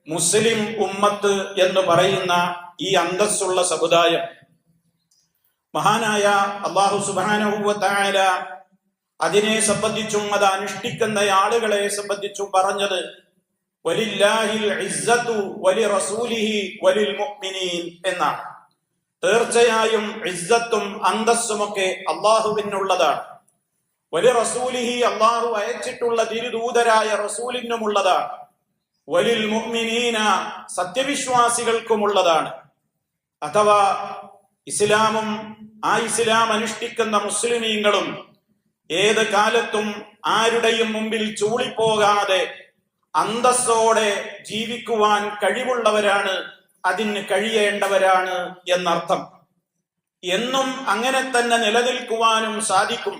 മുസ്ലിം ഉമ്മത്ത് എന്ന് പറയുന്ന ഈ അന്തസ്സുള്ള സമുദായം മഹാനായ അല്ലാഹു സുബ്ഹാനഹു വ തആല അതിനെ സംബന്ധിച്ചും അത് അനുഷ്ഠിക്കുന്ന ആളുകളെ സംബന്ധിച്ചും പറഞ്ഞത് വലില്ലാഹിൽ ഇസ്സത്തു വലിറസൂലിഹി വലിൽ മുഅ്മിനീൻ എന്നാണ്. തീർച്ചയായും ഇസ്സത്തും അന്തസ്സുമൊക്കെ അള്ളാഹുവിനുള്ളതാണ്. വലിറസൂലിഹി അള്ളാഹു അയച്ചിട്ടുള്ള തിരുദൂതരായ റസൂലിനുമുള്ളതാണ്. വലിൽ മുഅ്മിനീന സത്യവിശ്വാസികൾക്കുമുള്ളതാണ്. അഥവാ ഇസ്ലാമും ആ ഇസ്ലാം അനുഷ്ഠിക്കുന്ന മുസ്ലിമീങ്ങളും ഏത് കാലത്തും ആരുടെയും മുമ്പിൽ ചൂളിപ്പോകാതെ അന്തസ്സോടെ ജീവിക്കുവാൻ കഴിവുള്ളവരാണ്, അതിന് കഴിയേണ്ടവരാണ് എന്നർത്ഥം. എന്നും അങ്ങനെ തന്നെ നിലനിൽക്കുവാനും സാധിക്കും.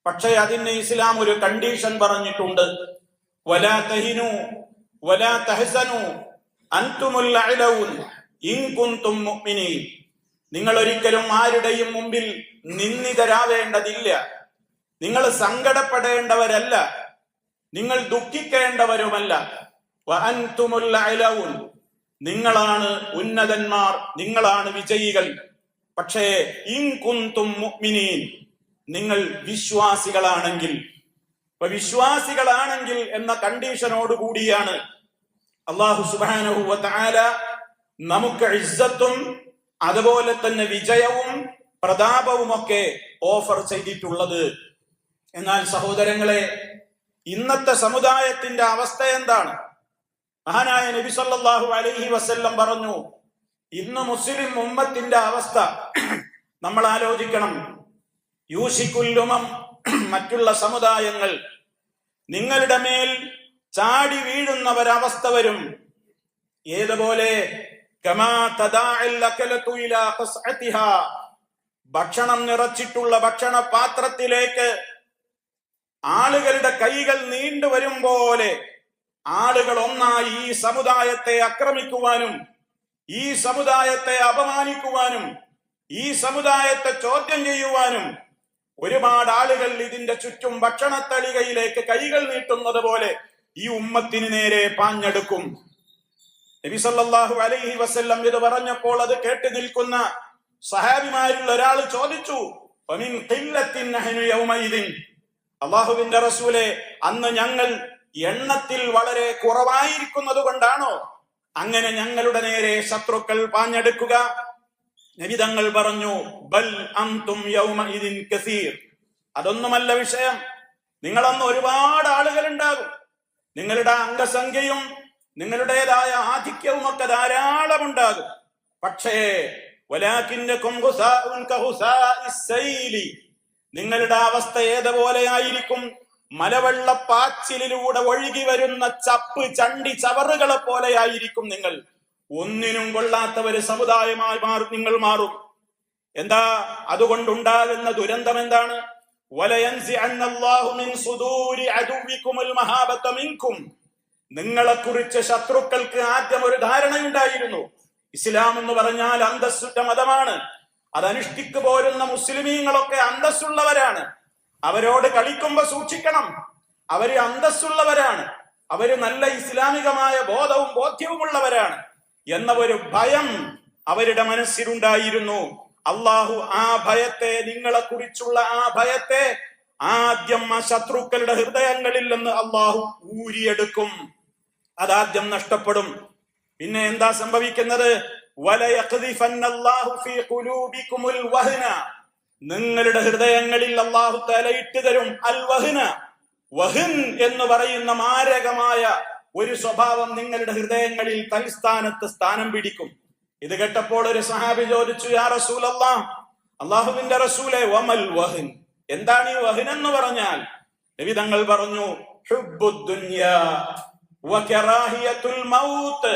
പക്ഷേ അതിന് ഇസ്ലാം ഒരു കണ്ടീഷൻ പറഞ്ഞിട്ടുണ്ട്. വലാ തഹിനു വലാ തഹ്സനു അൻതുമുൽ അഅലൗൻ ഇൻ കുൻതും മുഅ്മിനീൻ. നിങ്ങൾ ഒരിക്കലും ആരുടെയും മുമ്പിൽ നിന്ദിതരാവേണ്ടതില്ല. നിങ്ങൾ സങ്കടപ്പെടേണ്ടവരല്ല, നിങ്ങൾ ദുഃഖിക്കേണ്ടവരുമല്ല. വഅൻതുമുൽ അഅലൗൻ, നിങ്ങളാണ് ഉന്നതന്മാർ, നിങ്ങളാണ് വിജയികൾ. പക്ഷേ ഇൻ കുൻതും മുഅ്മിനീൻ, നിങ്ങൾ വിശ്വാസികളാണെങ്കിൽ. അപ്പൊ വിശ്വാസികളാണെങ്കിൽ എന്ന കണ്ടീഷനോട് കൂടിയാണ് അല്ലാഹു സുബ്ഹാനഹു വ തആല നമുക്ക് ഇസ്സത്തും അതുപോലെ തന്നെ വിജയവും പ്രതാപവുമൊക്കെ ഓഫർ ചെയ്തിട്ടുള്ളത്. എന്നാൽ സഹോദരങ്ങളെ, ഇന്നത്തെ സമുദായത്തിന്റെ അവസ്ഥ എന്താണ്? മഹാനായ നബി സല്ലല്ലാഹു അലൈഹി വസല്ലം പറഞ്ഞു, ഇന്ന് മുസ്ലിം ഉമ്മത്തിന്റെ അവസ്ഥ നമ്മൾ ആലോചിക്കണം. യൂശിക്കുല്ലുമം, മറ്റുള്ള സമുദായങ്ങൾ നിങ്ങളുടെ മേൽ ചാടി വീഴുന്ന ഒരവസ്ഥ വരും. ഏതുപോലെ? കമാ തദാഇൽ അകലതു ഇലാ ഖസ്അതിഹാ, ഭക്ഷണം നിറച്ചിട്ടുള്ള ഭക്ഷണ പാത്രത്തിലേക്ക് ആളുകളുടെ കൈകൾ നീണ്ടുവരും പോലെ ആളുകൾ ഒന്നായി ഈ സമുദായത്തെ ആക്രമിക്കുവാനും ഈ സമുദായത്തെ അപമാനിക്കുവാനും ഈ സമുദായത്തെ ചോദ്യം ചെയ്യുവാനും ഒരുപാട് ആളുകൾ ഇതിന്റെ ചുറ്റും ഭക്ഷണത്തളികയിലേക്ക് കൈകൾ നീട്ടുന്നത് പോലെ ഈ ഉമ്മത്തിന് നേരെ പാഞ്ഞെടുക്കും. നബി സല്ലല്ലാഹു അലൈഹി വസല്ലം ഇത് പറഞ്ഞപ്പോൾ അത് കേട്ട് നിൽക്കുന്ന സഹാബിമാരിൽ ഒരാൾ ചോദിച്ചു, വമിൻ ഖില്ലത്തിൻ നഹ്നു യൗമഇദിൻ, അല്ലാഹുവിന്റെ റസൂലേ, അന്ന് ഞങ്ങൾ എണ്ണത്തിൽ വളരെ കുറവായിരിക്കുന്നത് കൊണ്ടാണോ അങ്ങനെ ഞങ്ങളുടെ നേരെ ശത്രുക്കൾ പാഞ്ഞെടുക്കുക? നബി തങ്ങൾ പറഞ്ഞു, ബൽ അൻതും യൗമഇദിൻ കസീർ, അതൊന്നുമല്ല വിഷയം. നിങ്ങളന്ന് ഒരുപാട് ആളുകൾ ഉണ്ടാകും, നിങ്ങളുടെ അംഗസംഖ്യയും നിങ്ങളുടേതായ ആധിക്യവും ഒക്കെ ധാരാളം ഉണ്ടാകും. പക്ഷേ വലാകിന്നകും ഗുസാഉൻ കഹുസാഇസ് സൈലി, നിങ്ങളുടെ അവസ്ഥ ഏതുപോലെയായിരിക്കും? മലവെള്ളപ്പാച്ചിലിലൂടെ ഒഴുകി വരുന്ന ചപ്പ് ചണ്ടി ചവറുകളെ പോലെയായിരിക്കും നിങ്ങൾ. ഒന്നിനും കൊള്ളാത്ത ഒരു സമുദായമായി നിങ്ങൾ മാറും. എന്താ അതുകൊണ്ടുണ്ടാകുന്ന ദുരന്തം എന്താണ്? വലയൻസിഅന്നല്ലാഹു മിൻ സുദൂരി അദുവികുമുൽ മഹാബത മിൻകും, നിങ്ങളെ കുറിച്ച് ശത്രുക്കൾക്ക് ആദ്യം ഒരു ധാരണയുണ്ടായിരുന്നു. ഇസ്ലാം എന്ന് പറഞ്ഞാൽ അന്തസ്സുറ്റ മതമാണ്, അതനുഷ്ഠിക്കു പോരുന്ന മുസ്ലിമീങ്ങളൊക്കെ അന്തസ്സുള്ളവരാണ്. അവരോട് കളിക്കുമ്പോ സൂക്ഷിക്കണം, അവര് അന്തസ്സുള്ളവരാണ്, അവര് നല്ല ഇസ്ലാമികമായ ബോധവും ബോധ്യവുമുള്ളവരാണ് എന്ന ഒരു ഭയം അവരുടെ മനസ്സിലുണ്ടായിരുന്നു. അള്ളാഹു ആ ഭയത്തെ, നിങ്ങളെ കുറിച്ചുള്ള ആ ഭയത്തെ ആദ്യം ആ ശത്രുക്കളുടെ ഹൃദയങ്ങളിൽ നിന്ന് അള്ളാഹു ഊരിയെടുക്കും. അതാദ്യം നഷ്ടപ്പെടും. പിന്നെ എന്താ സംഭവിക്കുന്നത്? വലയഖ്ദിഫന്നല്ലാഹു ഫീ ഖുലൂബികുമുൽ വഹ്ന, നിങ്ങളുടെ ഹൃദയങ്ങളിൽ അല്ലാഹു തആല ഇട്ടുതരും അൽ വഹ്ന, വഹ്ൻ എന്ന് പറയുന്ന മാരകമായ ഒരു സ്വഭാവം നിങ്ങളുടെ ഹൃദയങ്ങളിൽ തൽസ്ഥാനത്ത് സ്ഥാനം പിടിക്കും. ഇത് കേട്ടപ്പോൾ ഒരു സഹാബി ചോദിച്ചു, യാ റസൂലല്ലാഹ്, അല്ലാഹുവിന്റെ റസൂലേ, വമൽ വഹ്ൻ, എന്താണ് ഈ വഹ്ൻ എന്ന് പറഞ്ഞാൽ? നബി തങ്ങൾ പറഞ്ഞു, ഹുബ്ബുദ് ദുനിയാ വകറാഹിയത്തുൽ മൗത്ത്,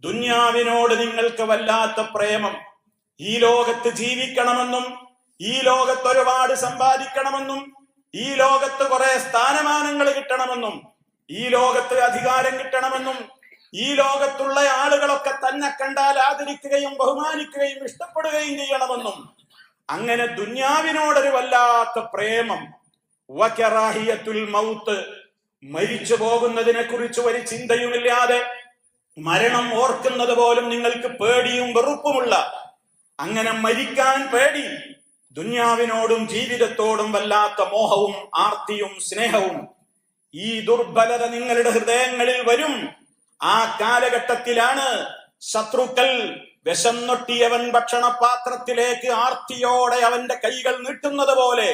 ദുനിയാവിനോട് നിങ്ങൾക്ക് വല്ലാത്ത പ്രേമം, ഈ ലോകത്ത് ജീവിക്കണമെന്നും ഈ ലോകത്ത് ഒരുപാട് സമ്പാദിക്കണമെന്നും ഈ ലോകത്ത് കുറെ സ്ഥാനമാനങ്ങൾ കിട്ടണമെന്നും ഈ ലോകത്ത് അധികാരം കിട്ടണമെന്നും ഈ ലോകത്തുള്ള ആളുകളൊക്കെ തന്നെ കണ്ടാൽ ആദരിക്കുകയും ബഹുമാനിക്കുകയും ഇഷ്ടപ്പെടുകയും ചെയ്യണമെന്നും അങ്ങനെ ദുനിയാവിനോടൊരു വല്ലാത്ത പ്രേമം. വകറാഹിയത്തുൽ മൗത്ത്, മരിച്ചു പോകുന്നതിനെ കുറിച്ച് ഒരു ചിന്തയുമില്ലാതെ മരണം ഓർക്കുന്നത് പോലും നിങ്ങൾക്ക് പേടിയും വെറുപ്പുമുള്ള, അങ്ങനെ മരിക്കാൻ പേടി, ദുന്യാവിനോടും ജീവിതത്തോടും വല്ലാത്ത മോഹവും ആർത്തിയും സ്നേഹവും, ഈ ദുർബലത നിങ്ങളുടെ ഹൃദയങ്ങളിൽ വരും. ആ കാലഘട്ടത്തിലാണ് ശത്രുക്കൾ വിശന്നൊട്ടിയവൻ ഭക്ഷണപാത്രത്തിലേക്ക് ആർത്തിയോടെ അവന്റെ കൈകൾ നീട്ടുന്നത് പോലെ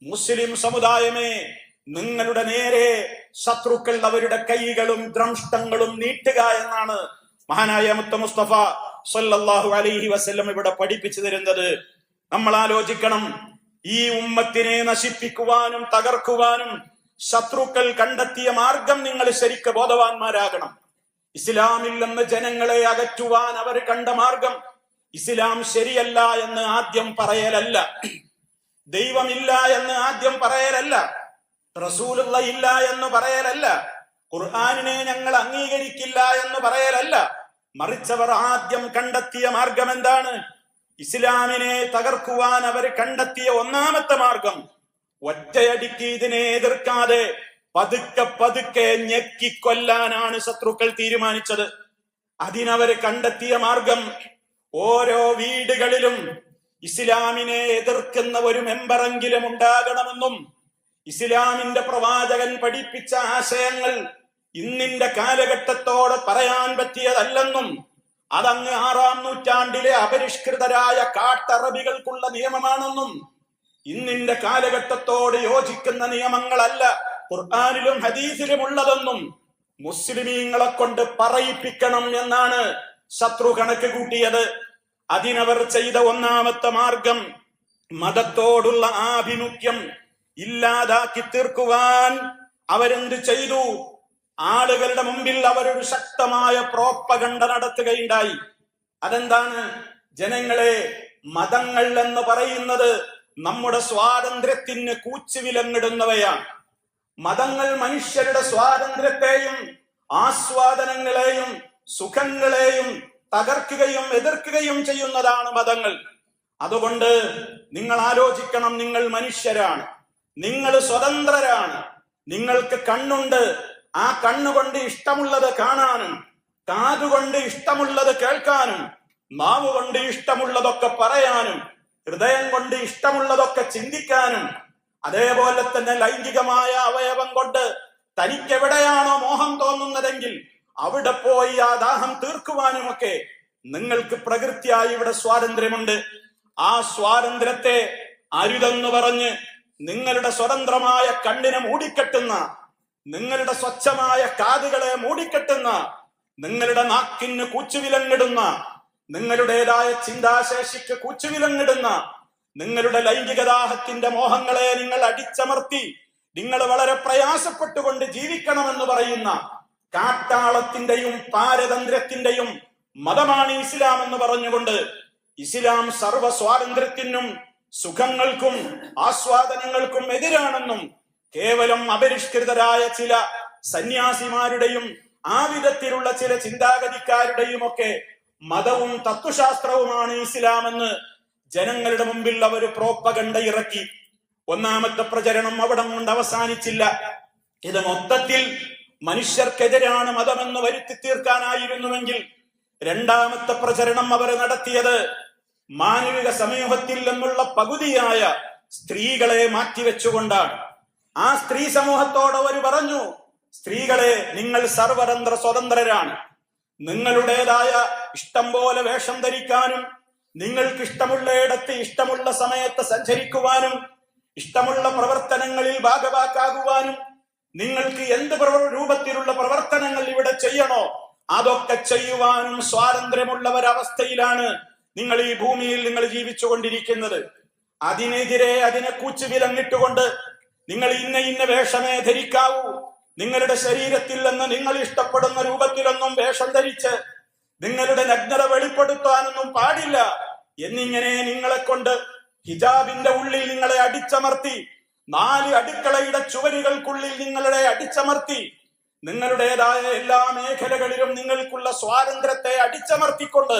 മുസ്ലിം സമുദായമേ, നിങ്ങളുടെ നേരെ ശത്രുക്കൾ അവരുടെ കൈകളും ദ്രംഷ്ടങ്ങളും നീട്ടുക എന്നാണ് മഹാനായ മുത്ത മുസ്തഫ സല്ലല്ലാഹു അലൈഹി വസല്ലം ഇവിടെ പഠിപ്പിച്ചു തരുന്നത്. നമ്മൾ ആലോചിക്കണം, ഈ ഉമ്മത്തിനെ നശിപ്പിക്കുവാനും തകർക്കുവാനും ശത്രുക്കൾ കണ്ടെത്തിയ മാർഗം നിങ്ങൾ ശരിക്ക് ബോധവാന്മാരാകണം. ഇസ്ലാമിൽ നിന്ന് ജനങ്ങളെ അകറ്റുവാൻ അവർ കണ്ട മാർഗം ഇസ്ലാം ശരിയല്ല എന്ന് ആദ്യം പറയലല്ല, ദൈവമില്ല എന്ന് ആദ്യം പറയലല്ല, റസൂലുള്ള ഇല്ല എന്ന് പറയലല്ല, ഖുർആനിനെ ഞങ്ങൾ അംഗീകരിക്കില്ല എന്ന് പറയലല്ല. മറിച്ചവർ ആദ്യം കണ്ടെത്തിയ മാർഗം എന്താണ്? ഇസ്ലാമിനെ തകർക്കുവാൻ അവർ കണ്ടെത്തിയ ഒന്നാമത്തെ മാർഗം, ഒറ്റയടിക്ക് ഇതിനെ എതിർക്കാതെ പതുക്കെ പതുക്കെ ഞെക്കിക്കൊല്ലാനാണ് ശത്രുക്കൾ തീരുമാനിച്ചത്. അതിനവർ കണ്ടെത്തിയ മാർഗം, ഓരോ വീടുകളിലും ഇസ്ലാമിനെ എതിർക്കുന്ന ഒരു മെമ്പറെങ്കിലും ഉണ്ടാകണമെന്നും ഇസ്ലാമിന്റെ പ്രവാചകൻ പഠിപ്പിച്ച ആശയങ്ങൾ ഇന്നിന്റെ കാലഘട്ടത്തോട് പറയാൻ പറ്റിയതല്ലെന്നും അതങ്ങ് 6-ാം നൂറ്റാണ്ടിലെ അപരിഷ്കൃതരായ കാട്ടറബികൾക്കുള്ള നിയമമാണെന്നും ഇന്നിന്റെ കാലഘട്ടത്തോട് യോജിക്കുന്ന നിയമങ്ങളല്ല ഖുർആനിലും ഹദീസിലും ഉള്ളതെന്നും മുസ്ലിമീങ്ങളെ കൊണ്ട് പറയിപ്പിക്കണം എന്നാണ് ശത്രു കണക്ക് കൂട്ടിയത്. അതിനവർ ചെയ്ത ഒന്നാമത്തെ മാർഗം, മതത്തോടുള്ള ആഭിമുഖ്യം ഇല്ലാതാക്കി തീർക്കുവാൻ അവരെന്ത് ചെയ്തു? ആളുകളുടെ മുമ്പിൽ അവരൊരു ശക്തമായ പ്രോപ്പഗണ്ട നടത്തുകയുണ്ടായി. അതെന്താണ്? ജനങ്ങളെ, മതങ്ങൾ എന്ന് പറയുന്നത് നമ്മുടെ സ്വാതന്ത്ര്യത്തിന് കൂച്ചുവിലങ്ങിടുന്നവയാണ്. മതങ്ങൾ മനുഷ്യരുടെ സ്വാതന്ത്ര്യത്തെയും ആസ്വാദനങ്ങളെയും സുഖങ്ങളെയും തകർക്കുകയും എതിർക്കുകയും ചെയ്യുന്നതാണ് മതങ്ങൾ. അതുകൊണ്ട് നിങ്ങൾ ആലോചിക്കണം, നിങ്ങൾ മനുഷ്യരാണ്, നിങ്ങൾ സ്വതന്ത്രരാണ്, നിങ്ങൾക്ക് കണ്ണുണ്ട്, ആ കണ്ണുകൊണ്ട് ഇഷ്ടമുള്ളത് കാണാനും കാതുകൊണ്ട് ഇഷ്ടമുള്ളത് കേൾക്കാനും നാവ് കൊണ്ട് ഇഷ്ടമുള്ളതൊക്കെ പറയാനും ഹൃദയം കൊണ്ട് ഇഷ്ടമുള്ളതൊക്കെ ചിന്തിക്കാനും അതേപോലെ തന്നെ ലൈംഗികമായ അവയവം കൊണ്ട് തനിക്കെവിടെയാണോ മോഹം തോന്നുന്നതെങ്കിൽ അവിടെ പോയി ആ ദാഹം തീർക്കുവാനുമൊക്കെ നിങ്ങൾക്ക് പ്രകൃതിയായി ഇവിടെ സ്വാതന്ത്ര്യമുണ്ട്. ആ സ്വാതന്ത്ര്യത്തെ അരുതെന്ന് പറഞ്ഞ് നിങ്ങളുടെ സ്വതന്ത്രമായ കണ്ണിനെ മൂടിക്കെട്ടുന്ന, നിങ്ങളുടെ സ്വച്ഛമായ കാതുകളെ മൂടിക്കെട്ടുന്ന, നിങ്ങളുടെ നാക്കിന് കൂച്ചുവിലങ്ങിടുന്ന, നിങ്ങളുടേതായ ചിന്താശേഷിക്ക് കൂച്ചുവിലങ്ങിടുന്ന, നിങ്ങളുടെ ലൈംഗികദാഹത്തിന്റെ മോഹങ്ങളെ നിങ്ങൾ അടിച്ചമർത്തി നിങ്ങൾ വളരെ പ്രയാസപ്പെട്ടുകൊണ്ട് ജീവിക്കണമെന്ന് പറയുന്ന കാട്ടാളത്തിന്റെയും പാരതന്ത്ര്യത്തിന്റെയും മതമാണ് ഇസ്ലാം എന്ന് പറഞ്ഞുകൊണ്ട് ഇസ്ലാം സർവ്വ സ്വാതന്ത്ര്യത്തിനും സുഖങ്ങൾക്കും ആസ്വാദനങ്ങൾക്കും എതിരാണെന്നും കേവലം അപരിഷ്കൃതരായ ചില സന്യാസിമാരുടെയും ആ വിധത്തിലുള്ള ചില ചിന്താഗതിക്കാരുടെയും ഒക്കെ മതവും തത്വശാസ്ത്രവുമാണ് ഇസ്ലാം എന്ന് ജനങ്ങളുടെ മുമ്പിൽ അവർ പ്രോപ്പഗണ്ട ഇറക്കി. ഒന്നാമത്തെ പ്രചരണം അവിടെ കൊണ്ട് അവസാനിച്ചില്ല. ഇത് മൊത്തത്തിൽ മനുഷ്യർക്കെതിരാണ് മതമെന്ന് വരുത്തി തീർക്കാനായിരുന്നുവെങ്കിൽ രണ്ടാമത്തെ പ്രചരണം അവർ നടത്തിയത് മാനവിക സമൂഹത്തിൽ നിന്നുള്ള പകുതിയായ സ്ത്രീകളെ മാറ്റിവെച്ചുകൊണ്ടാണ്. ആ സ്ത്രീ സമൂഹത്തോട് അവർ പറഞ്ഞു, സ്ത്രീകളെ, നിങ്ങൾ സർവതന്ത്ര സ്വതന്ത്രരാണ്, നിങ്ങളുടേതായ ഇഷ്ടം പോലെ വേഷം ധരിക്കാനും നിങ്ങൾക്ക് ഇഷ്ടമുള്ളയിടത്ത് ഇഷ്ടമുള്ള സമയത്ത് സഞ്ചരിക്കുവാനും ഇഷ്ടമുള്ള പ്രവർത്തനങ്ങളിൽ ഭാഗവാക്കാകുവാനും നിങ്ങൾക്ക് എന്ത് രൂപത്തിലുള്ള പ്രവർത്തനങ്ങൾ ഇവിടെ ചെയ്യണോ അതൊക്കെ ചെയ്യുവാനും സ്വാതന്ത്ര്യമുള്ള ഒരവസ്ഥയിലാണ് നിങ്ങൾ ഈ ഭൂമിയിൽ നിങ്ങൾ ജീവിച്ചുകൊണ്ടിരിക്കുന്നത്. അതിനെതിരെ അതിനെ കൂച്ചുവിലങ്ങിട്ടുകൊണ്ട് നിങ്ങൾ ഇന്ന വേഷമേ ധരിക്കാവൂ, നിങ്ങളുടെ ശരീരത്തിൽ നിന്ന് നിങ്ങൾ ഇഷ്ടപ്പെടുന്ന രൂപത്തിലൊന്നും വേഷം ധരിച്ച് നിങ്ങളുടെ നഗ്നത വെളിപ്പെടുത്താനൊന്നും പാടില്ല എന്നിങ്ങനെ നിങ്ങളെ കൊണ്ട് ഹിജാബിന്റെ ഉള്ളിൽ നിങ്ങളെ അടിച്ചമർത്തി, 4 അടുക്കളയുടെ ചുവരുകൾക്കുള്ളിൽ നിങ്ങളെ അടിച്ചമർത്തി, നിങ്ങളുടേതായ എല്ലാ മേഖലകളിലും നിങ്ങൾക്കുള്ള സ്വാതന്ത്ര്യത്തെ അടിച്ചമർത്തിക്കൊണ്ട്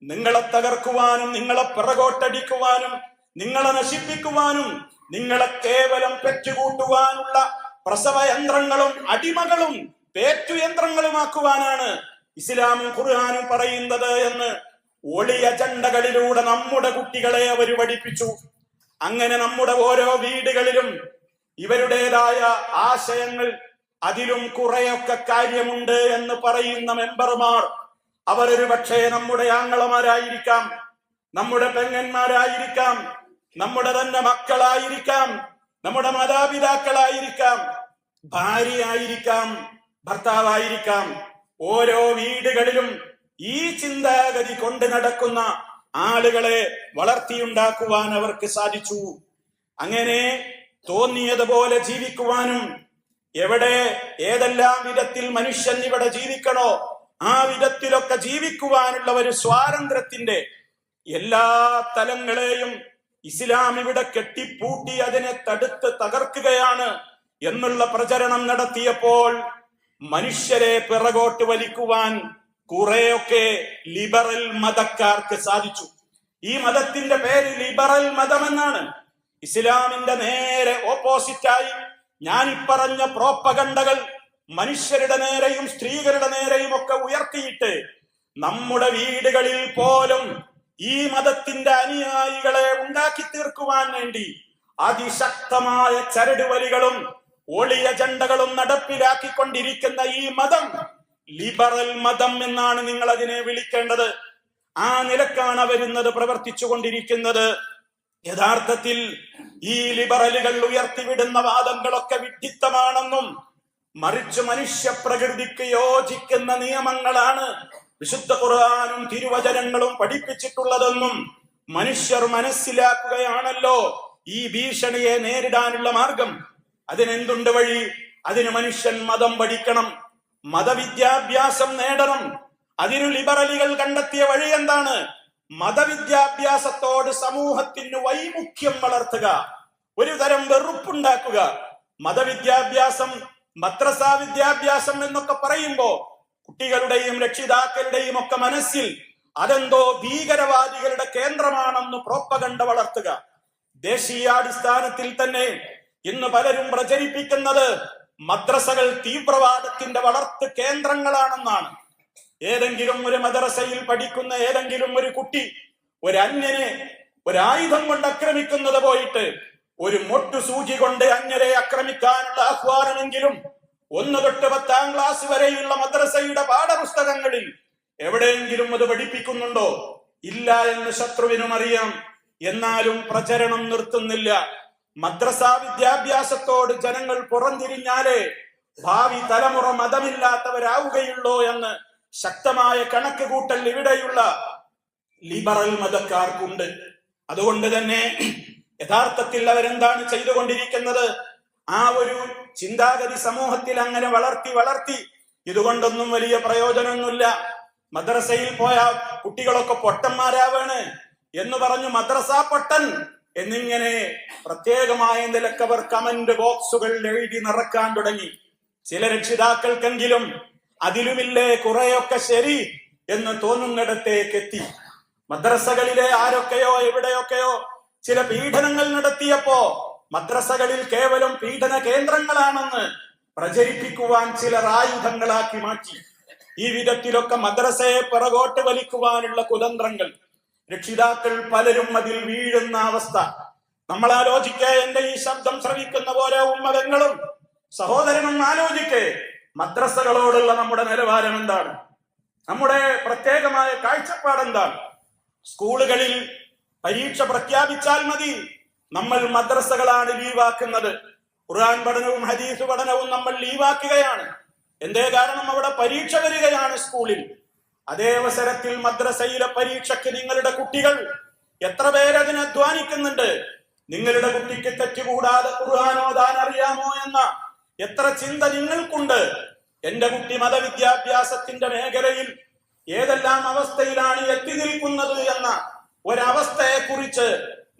നിങ്ങളെ തകർക്കുവാനും നിങ്ങളെ പിറകോട്ടടിക്കുവാനും നിങ്ങളെ നശിപ്പിക്കുവാനും നിങ്ങളെ കേവലം പെറ്റുകൂട്ടുവാനുള്ള പ്രസവ യന്ത്രങ്ങളും അടിമകളും പേറ്റുയന്ത്രങ്ങളുമാക്കുവാനാണ് ഇസ്ലാമും ഖുർആനും പറയുന്നത് എന്ന് ഒളിയ അജണ്ടകളിലൂടെ നമ്മുടെ കുട്ടികളെ അവർ പഠിപ്പിച്ചു. അങ്ങനെ നമ്മുടെ ഓരോ വീടുകളിലും ഇവരുടേതായ ആശയങ്ങൾ, അതിലും കുറെയൊക്കെ കാര്യമുണ്ട് എന്ന് പറയുന്ന മെമ്പർമാർ, അവരൊരു പക്ഷേ നമ്മുടെ ആങ്ങളമാരായിരിക്കാം, നമ്മുടെ പെങ്ങന്മാരായിരിക്കാം, നമ്മുടെ തന്നെ മക്കളായിരിക്കാം, നമ്മുടെ മാതാപിതാക്കളായിരിക്കാം, ഭാര്യയായിരിക്കാം, ഭർത്താവായിരിക്കാം. ഓരോ വീടുകളിലും ഈ ചിന്താഗതി കൊണ്ട് നടക്കുന്ന ആളുകളെ വളർത്തിയുണ്ടാക്കുവാൻ അവർക്ക് സാധിച്ചു. അങ്ങനെ തോന്നിയതുപോലെ ജീവിക്കുവാനും, എവിടെ ഏതെല്ലാം വിധത്തിൽ മനുഷ്യൻ ഇവിടെ ജീവിക്കണോ ആ വിധത്തിലൊക്കെ ജീവിക്കുവാനുള്ള ഒരു സ്വാതന്ത്ര്യത്തിന്റെ എല്ലാ തലങ്ങളെയും ഇസ്ലാം ഇവിടെ കെട്ടിപ്പൂട്ടി അതിനെ തടുത്ത് തകർക്കുകയാണ് എന്നുള്ള പ്രചരണം നടത്തിയപ്പോൾ മനുഷ്യരെ പിറകോട്ട് വലിക്കുവാൻ കുറെയൊക്കെ ലിബറൽ മതക്കാർക്ക് സാധിച്ചു. ഈ മതത്തിന്റെ പേര് ലിബറൽ മതമെന്നാണ്. ഇസ്ലാമിന്റെ നേരെ ഓപ്പോസിറ്റായി ഞാൻ ഇപ്പറഞ്ഞ പ്രോപ്പഗണ്ടകൾ മനുഷ്യരുടെ നേരെയും സ്ത്രീകളുടെ നേരെയും ഒക്കെ ഉയർത്തിയിട്ട് നമ്മുടെ വീടുകളിൽ പോലും ഈ മതത്തിന്റെ അനുയായികളെ ഉണ്ടാക്കി തീർക്കുവാൻ വേണ്ടി അതിശക്തമായ ചരടുവലികളും ഒളിയ അജണ്ടകളും നടപ്പിലാക്കിക്കൊണ്ടിരിക്കുന്ന ഈ മതം ലിബറൽ മതം എന്നാണ് നിങ്ങൾ അതിനെ വിളിക്കേണ്ടത്. ആ നിലക്കാണ് വരുന്നത്, പ്രവർത്തിച്ചു കൊണ്ടിരിക്കുന്നത്. യഥാർത്ഥത്തിൽ ഈ ലിബറലുകൾ ഉയർത്തിവിടുന്ന വാദങ്ങളൊക്കെ വിഡ്ഢിത്തമാണെന്നും മറിച്ച് മനുഷ്യ പ്രകൃതിക്ക് യോജിക്കുന്ന നിയമങ്ങളാണ് വിശുദ്ധ ഖുർആനും തിരുവചനങ്ങളും പഠിപ്പിച്ചിട്ടുള്ളതെന്നും മനുഷ്യർ മനസ്സിലാക്കുകയാണല്ലോ ഈ ഭീഷണിയെ നേരിടാനുള്ള മാർഗം. അതിനെന്തുണ്ട് വഴി? അതിന് മനുഷ്യൻ മതം പഠിക്കണം, മതവിദ്യാഭ്യാസം നേടണം. അതിനു ലിബറലുകൾ കണ്ടെത്തിയ വഴി എന്താണ്? മതവിദ്യാഭ്യാസത്തോട് സമൂഹത്തിന് വൈമുഖ്യം വളർത്തുക, ഒരു തരം വെറുപ്പുണ്ടാക്കുക. മതവിദ്യാഭ്യാസം, മദ്രസ വിദ്യാഭ്യാസം എന്നൊക്കെ പറയുമ്പോ കുട്ടികളുടെയും രക്ഷിതാക്കളുടെയും ഒക്കെ മനസ്സിൽ അതെന്തോ ഭീകരവാദികളുടെ കേന്ദ്രമാണെന്ന് പ്രോപ്പഗണ്ട വളർത്തുക. ദേശീയാടിസ്ഥാനത്തിൽ തന്നെ ഇന്ന് പലരും പ്രചരിപ്പിക്കുന്നത് മദ്രസകൾ തീവ്രവാദത്തിന്റെ വളർത്ത് കേന്ദ്രങ്ങളാണെന്നാണ്. ഏതെങ്കിലും ഒരു മദ്രസയിൽ പഠിക്കുന്ന ഏതെങ്കിലും ഒരു കുട്ടി ഒരു അന്യനെ ഒരായുധം കൊണ്ട് ആക്രമിക്കുന്നത് പോയിട്ട് ഒരു മൊട്ടു സൂചി കൊണ്ട് അന്യരെ ആക്രമിക്കാനുള്ള ആഹ്വാനമെങ്കിലും 1 തൊട്ട് 10ാം ക്ലാസ് വരെയുള്ള മദ്രസയുടെ പാഠപുസ്തകങ്ങളിൽ എവിടെയെങ്കിലും അത് പഠിപ്പിക്കുന്നുണ്ടോ? ഇല്ല എന്ന് ശത്രുവിനും അറിയാം. എന്നാലും പ്രചരണം നിർത്തുന്നില്ല. മദ്രസ വിദ്യാഭ്യാസത്തോട് ജനങ്ങൾ പുറംതിരിഞ്ഞാലേ ഭാവി തലമുറ മതമില്ലാത്തവരാവുകയുള്ളൂ എന്ന് ശക്തമായ കണക്ക് കൂട്ടൽ ഇവിടെയുള്ള ലിബറൽ മതക്കാർക്കുണ്ട്. അതുകൊണ്ട് തന്നെ യഥാർത്ഥത്തിൽ അവരെന്താണ് ചെയ്തുകൊണ്ടിരിക്കുന്നത്? ആ ഒരു ചിന്താഗതി സമൂഹത്തിൽ അങ്ങനെ വളർത്തി ഇതുകൊണ്ടൊന്നും വലിയ പ്രയോജനമൊന്നുമില്ല. മദ്രസയിൽ പോയ കുട്ടികളൊക്കെ പൊട്ടന്മാരാവാണ് എന്ന് പറഞ്ഞു മദ്രസ പൊട്ടൻ എന്നിങ്ങനെ പ്രത്യേകമായ നിലക്കവർ കമന്റ് ബോക്സുകൾ എഴുതി നിറക്കാൻ തുടങ്ങി. ചില രക്ഷിതാക്കൾക്കെങ്കിലും അതിലുമില്ലേ കുറെയൊക്കെ ശരി എന്ന് തോന്നുന്നിടത്തേക്ക് എത്തി. മദ്രസകളിലെ ആരൊക്കെയോ എവിടെയൊക്കെയോ ചില പീഡനങ്ങൾ നടത്തിയപ്പോ മദ്രസകളിൽ കേവലം പീഡന കേന്ദ്രങ്ങളാണെന്ന് പ്രചരിപ്പിക്കുവാൻ ചിലർ ആയുധങ്ങളാക്കി മാറ്റി. ഈ വിധത്തിലൊക്കെ മദ്രസയെ പിറകോട്ട് വലിക്കുവാനുള്ള കുതന്ത്രങ്ങൾ രക്ഷിതാക്കൾ പലരും അതിൽ വീഴുന്ന അവസ്ഥ നമ്മൾ ആലോചിക്കേ. എന്റെ ഈ ശബ്ദം ശ്രവിക്കുന്ന ഓരോ ഉമ്മതങ്ങളും സഹോദരനും ആലോചിക്കേ. മദ്രസകളോടുള്ള നമ്മുടെ നിലവാരം എന്താണ്? നമ്മുടെ പ്രത്യേകമായ കാഴ്ചപ്പാട് എന്താണ്? സ്കൂളുകളിൽ പരീക്ഷ പ്രഖ്യാപിച്ചാൽ മതി, നമ്മൾ മദ്രസകളാണ് ലീവാക്കുന്നത്. ഖുർആൻ പഠനവും ഹദീസ് പഠനവും നമ്മൾ ലീവാക്കുകയാണ്. എന്തേ കാരണം? അവിടെ പരീക്ഷ വരികയാണ് സ്കൂളിൽ. അതേ അവസരത്തിൽ മദ്രസയിലെ പരീക്ഷയ്ക്ക് നിങ്ങളുടെ കുട്ടികൾ എത്ര പേരതിന് അധ്വാനിക്കുന്നുണ്ട്? നിങ്ങളുടെ കുട്ടിക്ക് തെറ്റുകൂടാതെ ഖുർആൻ ഓതാൻ അറിയാമോ എന്ന എത്ര ചിന്ത നിങ്ങൾക്കുണ്ട്? എന്റെ കുട്ടി മതവിദ്യാഭ്യാസത്തിന്റെ മേഖലയിൽ ഏതെല്ലാം അവസ്ഥയിലാണ് എത്തി നിൽക്കുന്നത് എന്ന ഒരവസ്ഥയെ കുറിച്ച്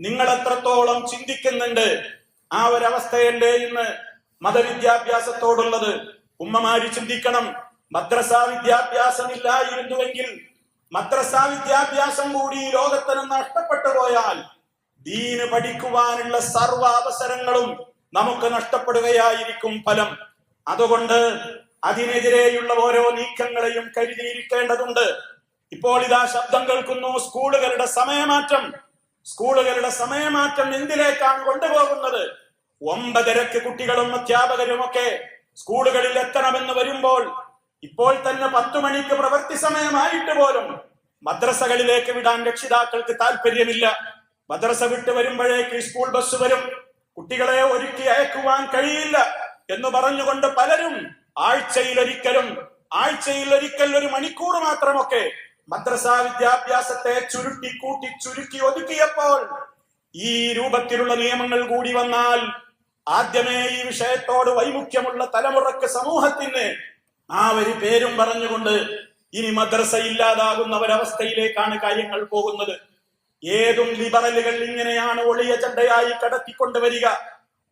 നിങ്ങൾ എത്രത്തോളം ചിന്തിക്കുന്നുണ്ട്? ആ ഒരവസ്ഥയല്ലേ ഇന്ന് മതവിദ്യാഭ്യാസത്തോടുള്ളത്? ഉമ്മമാര് ചിന്തിക്കണം. മദ്രസ വിദ്യാഭ്യാസം ഇല്ലായിരുന്നുവെങ്കിൽ, മദ്രസ വിദ്യാഭ്യാസം കൂടി ഈ ലോകത്തിന് നഷ്ടപ്പെട്ടു പോയാൽ ദീന് പഠിക്കുവാനുള്ള സർവ്വ അവസരങ്ങളും നമുക്ക് നഷ്ടപ്പെടുകയായിരിക്കും ഫലം. അതുകൊണ്ട് അതിനെതിരെയുള്ള ഓരോ നീക്കങ്ങളെയും കരുതിയിരിക്കേണ്ടതുണ്ട്. ഇപ്പോൾ ഇതാ ശബ്ദം കേൾക്കുന്നു, സ്കൂളുകളുടെ സമയമാറ്റം എന്തിലേക്കാണ് കൊണ്ടുപോകുന്നത്? 9:30 കുട്ടികളും അധ്യാപകരും ഒക്കെ സ്കൂളുകളിൽ എത്തണമെന്ന് വരുമ്പോൾ ഇപ്പോൾ തന്നെ 10 മണിക്ക് പ്രവൃത്തി സമയമായിട്ട് പോലും മദ്രസകളിലേക്ക് വിടാൻ രക്ഷിതാക്കൾക്ക് താല്പര്യമില്ല. മദ്രസ വിട്ട് വരുമ്പോഴേക്ക് സ്കൂൾ ബസ് വരും, കുട്ടികളെ ഒരുക്കി അയക്കുവാൻ കഴിയില്ല എന്ന് പറഞ്ഞുകൊണ്ട് പലരും ആഴ്ചയിൽ ഒരിക്കൽ 1 മണിക്കൂർ മാത്രമൊക്കെ മദ്രസ വിദ്യാഭ്യാസത്തെ ചുരുക്കി ഒതുക്കിയപ്പോൾ ഈ രൂപത്തിലുള്ള നിയമങ്ങൾ കൂടി വന്നാൽ ആദ്യമേ ഈ വിഷയത്തോട് വൈമുഖ്യമുള്ള തലമുറക്ക്, സമൂഹത്തിന് ആ ഒരു പേരും പറഞ്ഞുകൊണ്ട് ഇനി മദ്രസ ഇല്ലാതാകുന്ന ഒരവസ്ഥയിലേക്കാണ് കാര്യങ്ങൾ പോകുന്നത്. ഏതും ലിബറലുകൾ ഇങ്ങനെയാണ് ഒളിയ ചണ്ടയായി കടത്തിക്കൊണ്ടുവരിക.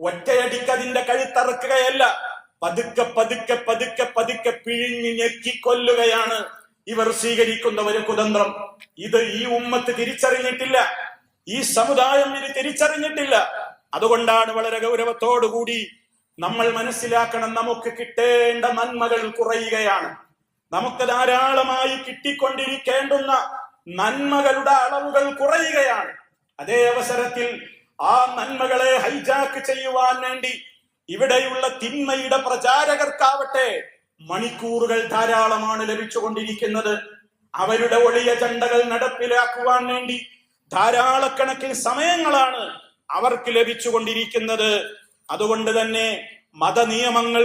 ഒറ്റയടിക്ക് അതിന്റെ കഴുത്തറക്കുകയല്ല, പതുക്കെ പിഴിഞ്ഞ് ഞെക്കിക്കൊല്ലുകയാണ് ഇവർ സ്വീകരിക്കുന്ന ഒരു കുതന്ത്രം. ഇത് ഈ ഉമ്മത്ത് തിരിച്ചറിഞ്ഞിട്ടില്ല, ഈ സമുദായം ഇത് തിരിച്ചറിഞ്ഞിട്ടില്ല. അതുകൊണ്ടാണ് വളരെ ഗൗരവത്തോടുകൂടി നമ്മൾ മനസ്സിലാക്കണം, നമുക്ക് കിട്ടേണ്ട നന്മകൾ കുറയുകയാണ്. നമുക്ക് ധാരാളമായി കിട്ടിക്കൊണ്ടിരിക്കേണ്ടുന്ന നന്മകളുടെ അളവുകൾ കുറയുകയാണ്. അതേ അവസരത്തിൽ ആ നന്മകളെ ഹൈജാക്ക് ചെയ്യുവാൻ വേണ്ടി ഇവിടെയുള്ള തിന്മയുടെ പ്രചാരകർക്കാവട്ടെ മണിക്കൂറുകൾ ധാരാളമാണ് ലഭിച്ചുകൊണ്ടിരിക്കുന്നത്. അവരുടെ ഒളിയ ചണ്ടകൾ നടപ്പിലാക്കുവാൻ വേണ്ടി ധാരാളക്കണക്കിന് സമയങ്ങളാണ് അവർക്ക് ലഭിച്ചുകൊണ്ടിരിക്കുന്നത്. അതുകൊണ്ട് തന്നെ മതനിയമങ്ങൾ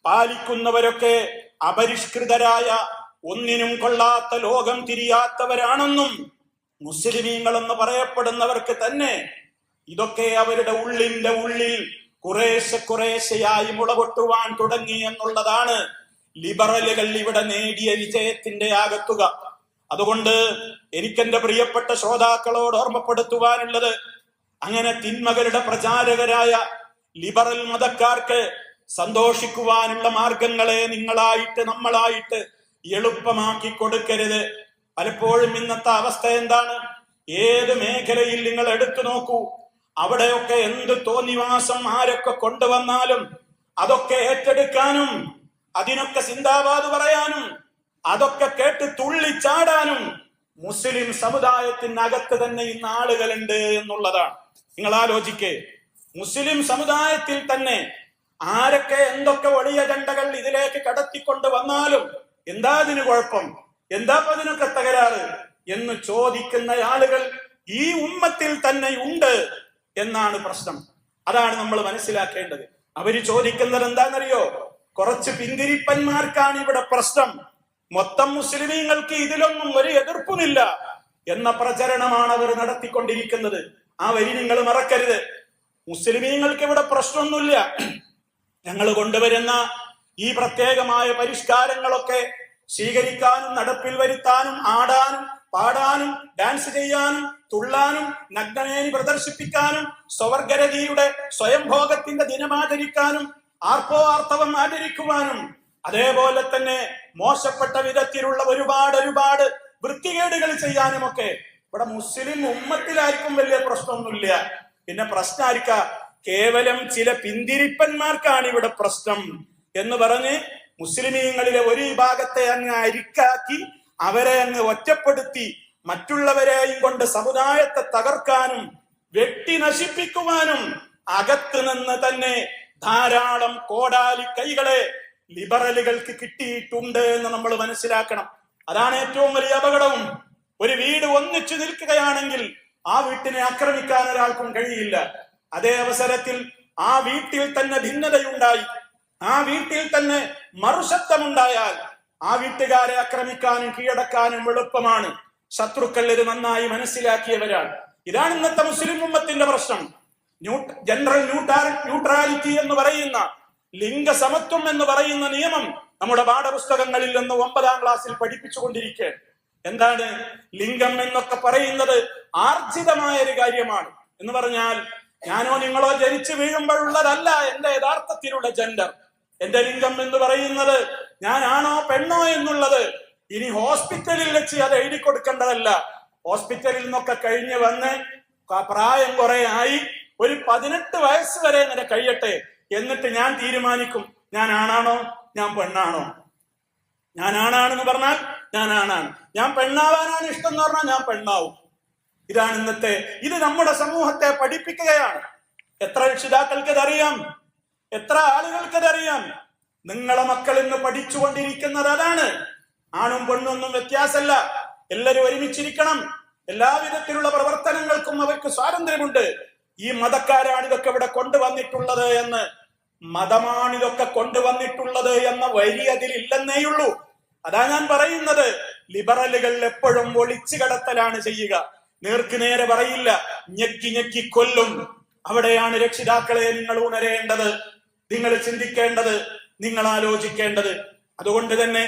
പാലിക്കുന്നവരൊക്കെ അപരിഷ്കൃതരായ, ഒന്നിനും കൊള്ളാത്ത, ലോകം തിരിയാത്തവരാണെന്നും മുസ്ലിമീങ്ങളെന്ന് പറയപ്പെടുന്നവർക്ക് തന്നെ ഇതൊക്കെ അവരുടെ ഉള്ളിൽ കുറേശ്ശെയായി മുളപൊട്ടുവാൻ തുടങ്ങി എന്നുള്ളതാണ് ലിബറലുകൾ ഇവിടെ നേടിയ വിജയത്തിന്റെ ആകത്തുക. അതുകൊണ്ട് എനിക്കെന്റെ പ്രിയപ്പെട്ട ശ്രോതാക്കളോട് ഓർമ്മപ്പെടുത്തുവാനുള്ളത്, അങ്ങനെ തിന്മകളുടെ പ്രചാരകരായ ലിബറൽ മതക്കാർക്ക് സന്തോഷിക്കുവാനുള്ള മാർഗങ്ങളെ നമ്മളായിട്ട് എളുപ്പമാക്കി കൊടുക്കരുത്. പലപ്പോഴും ഇന്നത്തെ അവസ്ഥ എന്താണ്? ഏത് മേഖലയിൽ നിങ്ങൾ എടുത്തു നോക്കൂ, അവിടെയൊക്കെ എന്ത് തോന്നിവാസം ആരൊക്കെ കൊണ്ടുവന്നാലും അതൊക്കെ ഏറ്റെടുക്കാനും, അതിനൊക്കെ സിന്ദാബാദ് പറയാനും, അതൊക്കെ കേട്ട് തുള്ളിച്ചാടാനും മുസ്ലിം സമുദായത്തിനകത്ത് തന്നെ ഇന്ന് ആളുകളുണ്ട് എന്നുള്ളതാണ്. നിങ്ങൾ ആലോചിക്കേ, മുസ്ലിം സമുദായത്തിൽ തന്നെ ആരൊക്കെ എന്തൊക്കെ വലിയ അജണ്ടകൾ ഇതിലേക്ക് കടത്തിക്കൊണ്ട് വന്നാലും എന്താ അതിന് കുഴപ്പം, എന്താ അതിനൊക്കെ തകരാറ് എന്ന് ചോദിക്കുന്ന ആളുകൾ ഈ ഉമ്മത്തിൽ തന്നെ ഉണ്ട് എന്നാണ് പ്രശ്നം. അതാണ് നമ്മൾ മനസ്സിലാക്കേണ്ടത്. അവര് ചോദിക്കുന്നത് എന്താണെന്നറിയോ? കുറച്ച് പിന്തിരിപ്പന്മാർക്കാണ് ഇവിടെ പ്രശ്നം, മൊത്തം മുസ്ലിമീങ്ങൾക്ക് ഇതിലൊന്നും ഒരു എതിർപ്പുമില്ല എന്ന പ്രചരണമാണ് അവർ നടത്തിക്കൊണ്ടിരിക്കുന്നത്. ആ വരി നിങ്ങൾ മറക്കരുത്. മുസ്ലിമീങ്ങൾക്ക് ഇവിടെ പ്രശ്നമൊന്നുമില്ല. ഞങ്ങൾ കൊണ്ടുവരുന്ന ഈ പ്രത്യേകമായ പരിഷ്കാരങ്ങളൊക്കെ സ്വീകരിക്കാനും, നടപ്പിൽ വരുത്താനും, ആടാനും, പാടാനും, ഡാൻസ് ചെയ്യാനും, തുള്ളാനും, നഗ്നമേനി പ്രദർശിപ്പിക്കാനും, സ്വവർഗരതിയുടെ സ്വയംഭോഗത്തിന്റെ ദിനമാചരിക്കാനും, ആർത്തവം ആചരിക്കുവാനും, അതേപോലെ തന്നെ മോശപ്പെട്ട വിധത്തിലുള്ള ഒരുപാട് വൃത്തികേടുകൾ ചെയ്യാനുമൊക്കെ ഇവിടെ മുസ്ലിം ഉമ്മത്തിലായിരിക്കും വലിയ പ്രശ്നമൊന്നുമില്ല. പിന്നെ പ്രശ്നം ആയിരിക്ക? കേവലം ചില പിന്തിരിപ്പന്മാർക്കാണ് ഇവിടെ പ്രശ്നം എന്ന് പറഞ്ഞ് മുസ്ലിമീങ്ങളിലെ ഒരു വിഭാഗത്തെ അങ്ങ് അരിക്കാക്കി, അവരെ അങ്ങ് ഒറ്റപ്പെടുത്തി, മറ്റുള്ളവരെയും കൊണ്ട് സമുദായത്തെ തകർക്കാനും വെട്ടി നശിപ്പിക്കുവാനും അകത്ത് നിന്ന് തന്നെ ധാരാളം കോടാലി കൈകളെ ലിബറലുകൾക്ക് കിട്ടിയിട്ടുണ്ട് എന്ന് നമ്മൾ മനസ്സിലാക്കണം. അതാണ് ഏറ്റവും വലിയ അപകടവും. ഒരു വീട് ഒന്നിച്ചു നിൽക്കുകയാണെങ്കിൽ ആ വീട്ടിനെ ആക്രമിക്കാൻ ഒരാൾക്കും കഴിയില്ല. അതേ അവസരത്തിൽ ആ വീട്ടിൽ തന്നെ ഭിന്നതയുണ്ടായി, ആ വീട്ടിൽ തന്നെ മറുശബ്ദമുണ്ടായാൽ ആ വീട്ടുകാരെ ആക്രമിക്കാനും കീഴടക്കാനും എളുപ്പമാണ്. ശത്രുക്കൾ ഇത് നന്നായി മനസ്സിലാക്കിയവരാണ്. ഇതാണ് ഇന്നത്തെ മുസ്ലിം ഉമ്മത്തിന്റെ പ്രശ്നം. ജനറൽ ന്യൂട്രാലിറ്റി എന്ന് പറയുന്ന, ലിംഗസമത്വം എന്ന് പറയുന്ന നിയമം നമ്മുടെ പാഠപുസ്തകങ്ങളിൽ നിന്ന് 9ാം ക്ലാസ്സിൽ പഠിപ്പിച്ചുകൊണ്ടിരിക്കുകയാണ്. എന്താണ് ലിംഗം എന്നൊക്കെ പറയുന്നത്? ആർജിതമായ ഒരു കാര്യമാണ്. എന്ന് പറഞ്ഞാൽ ഞാനോ നിങ്ങളോ ജനിച്ചു വീഴുമ്പോഴുള്ളതല്ല എന്റെ യഥാർത്ഥത്തിലുള്ള ജെൻഡർ. എന്റെ ലിംഗം എന്ന് പറയുന്നത് ഞാനാണോ പെണ്ണോ എന്നുള്ളത് ഇനി ഹോസ്പിറ്റലിൽ വെച്ച് അത് എഴുതി കൊടുക്കേണ്ടതല്ല. ഹോസ്പിറ്റലിൽ നിന്നൊക്കെ കഴിഞ്ഞ് വന്ന് പ്രായം കുറെ ആയി, ഒരു 18 വയസ്സ് വരെ ഇങ്ങനെ കഴിയട്ടെ, എന്നിട്ട് ഞാൻ തീരുമാനിക്കും ഞാൻ ആണാണോ ഞാൻ പെണ്ണാണോ? ഞാൻ ആണാണെന്ന് പറഞ്ഞാൽ ഞാൻ ആണാണ്. ഞാൻ പെണ്ണാവാനാണ് ഇഷ്ടം എന്ന് പറഞ്ഞാൽ ഞാൻ പെണ്ണാവും. ഇതാണ് ഇന്നത്തെ, ഇത് നമ്മുടെ സമൂഹത്തെ പഠിപ്പിക്കുകയാണ്. എത്ര രക്ഷിതാക്കൾക്ക് ഇതറിയാം? എത്ര ആളുകൾക്ക് ഇതറിയാം? നിങ്ങളെ മക്കൾ ഇന്ന് പഠിച്ചുകൊണ്ടിരിക്കുന്നത് അതാണ്. ആണും പെണ്ണൊന്നും വ്യത്യാസമല്ല. എല്ലാവരും ഒരുമിച്ചിരിക്കണം. എല്ലാവിധത്തിലുള്ള പ്രവർത്തനങ്ങൾക്കും അവർക്ക് സ്വാതന്ത്ര്യമുണ്ട്. ഈ മതക്കാരാണ് ഇതൊക്കെ ഇവിടെ കൊണ്ടുവന്നിട്ടുള്ളത് എന്ന്, മതമാണ് ഇതൊക്കെ കൊണ്ടുവന്നിട്ടുള്ളത് എന്ന വരി അതിലില്ലെന്നേയുള്ളൂ. അതാ ഞാൻ പറയുന്നത്, ലിബറലുകൾ എപ്പോഴും ഒളിച്ചു കടത്തലാണ് ചെയ്യുക. നേർക്ക് നേരെ പറയില്ല, ഞെക്കി ഞെക്കി കൊല്ലും. അവിടെയാണ് രക്ഷിതാക്കളെ നിങ്ങൾ ഉണരേണ്ടത്, നിങ്ങൾ ചിന്തിക്കേണ്ടത്, നിങ്ങൾ ആലോചിക്കേണ്ടത്. അതുകൊണ്ട് തന്നെ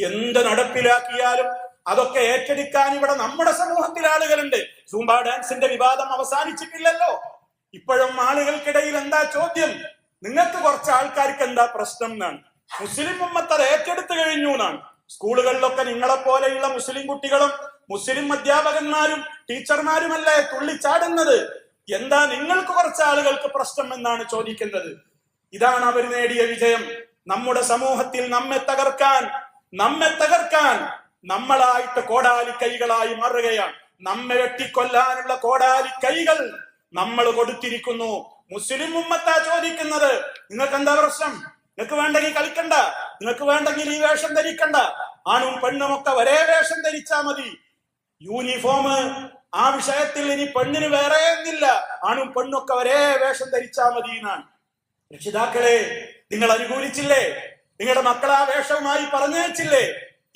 എന്ത് നടപ്പിലാക്കിയാലും അതൊക്കെ ഏറ്റെടുക്കാൻ ഇവിടെ നമ്മുടെ സമൂഹത്തിൽ ആളുകളുണ്ട്. സൂംബ ഡാൻസിന്റെ വിവാദം അവസാനിച്ചിട്ടില്ലല്ലോ. ഇപ്പോഴും ആളുകൾക്കിടയിൽ എന്താ ചോദ്യം? നിങ്ങൾക്ക് കുറച്ച് ആൾക്കാർക്ക് എന്താ പ്രശ്നം എന്നാണ്. മുസ്ലിം ഉമ്മത്ത് അത് ഏറ്റെടുത്തു കഴിഞ്ഞു എന്നാണ്. സ്കൂളുകളിലൊക്കെ നിങ്ങളെ പോലെയുള്ള മുസ്ലിം കുട്ടികളും മുസ്ലിം അധ്യാപകന്മാരും ടീച്ചർമാരുമല്ലേ തുള്ളിച്ചാടുന്നത്. എന്താ നിങ്ങൾക്ക് കുറച്ച് ആളുകൾക്ക് പ്രശ്നം എന്നാണ് ചോദിക്കുന്നത്. ഇതാണ് അവർ നേടിയ വിജയം. നമ്മുടെ സമൂഹത്തിൽ നമ്മെ തകർക്കാൻ നമ്മളായിട്ട് കോടാലി കൈകളായി മാറുകയാണ്. നമ്മെ വെട്ടിക്കൊല്ലാനുള്ള കോടാലി കൈകൾ നമ്മൾ കൊടുത്തിരിക്കുന്നു. മുസ്ലിം ഉമ്മത്താ ചോദിക്കുന്നത്, നിങ്ങൾക്ക് എന്താ പ്രശ്നം? നിങ്ങൾക്ക് വേണ്ടെങ്കിൽ കളിക്കണ്ട, നിങ്ങൾക്ക് വേണ്ടെങ്കിൽ ഈ വേഷം ധരിക്കണ്ട. ആണും പെണ്ണും ഒക്കെ ഒരേ വേഷം ധരിച്ചാ മതി. യൂണിഫോം ആ വിഷയത്തിൽ ഇനി പെണ്ണിന് വേറെ എന്നില്ല, ആണും പെണ്ണൊക്കെ ഒരേ വേഷം ധരിച്ചാ മതി എന്നാണ്. രക്ഷിതാക്കളെ, നിങ്ങൾ അനുകൂലിച്ചില്ലേ? നിങ്ങളുടെ മക്കൾ ആ വേഷവുമായി പറഞ്ഞേച്ചില്ലേ?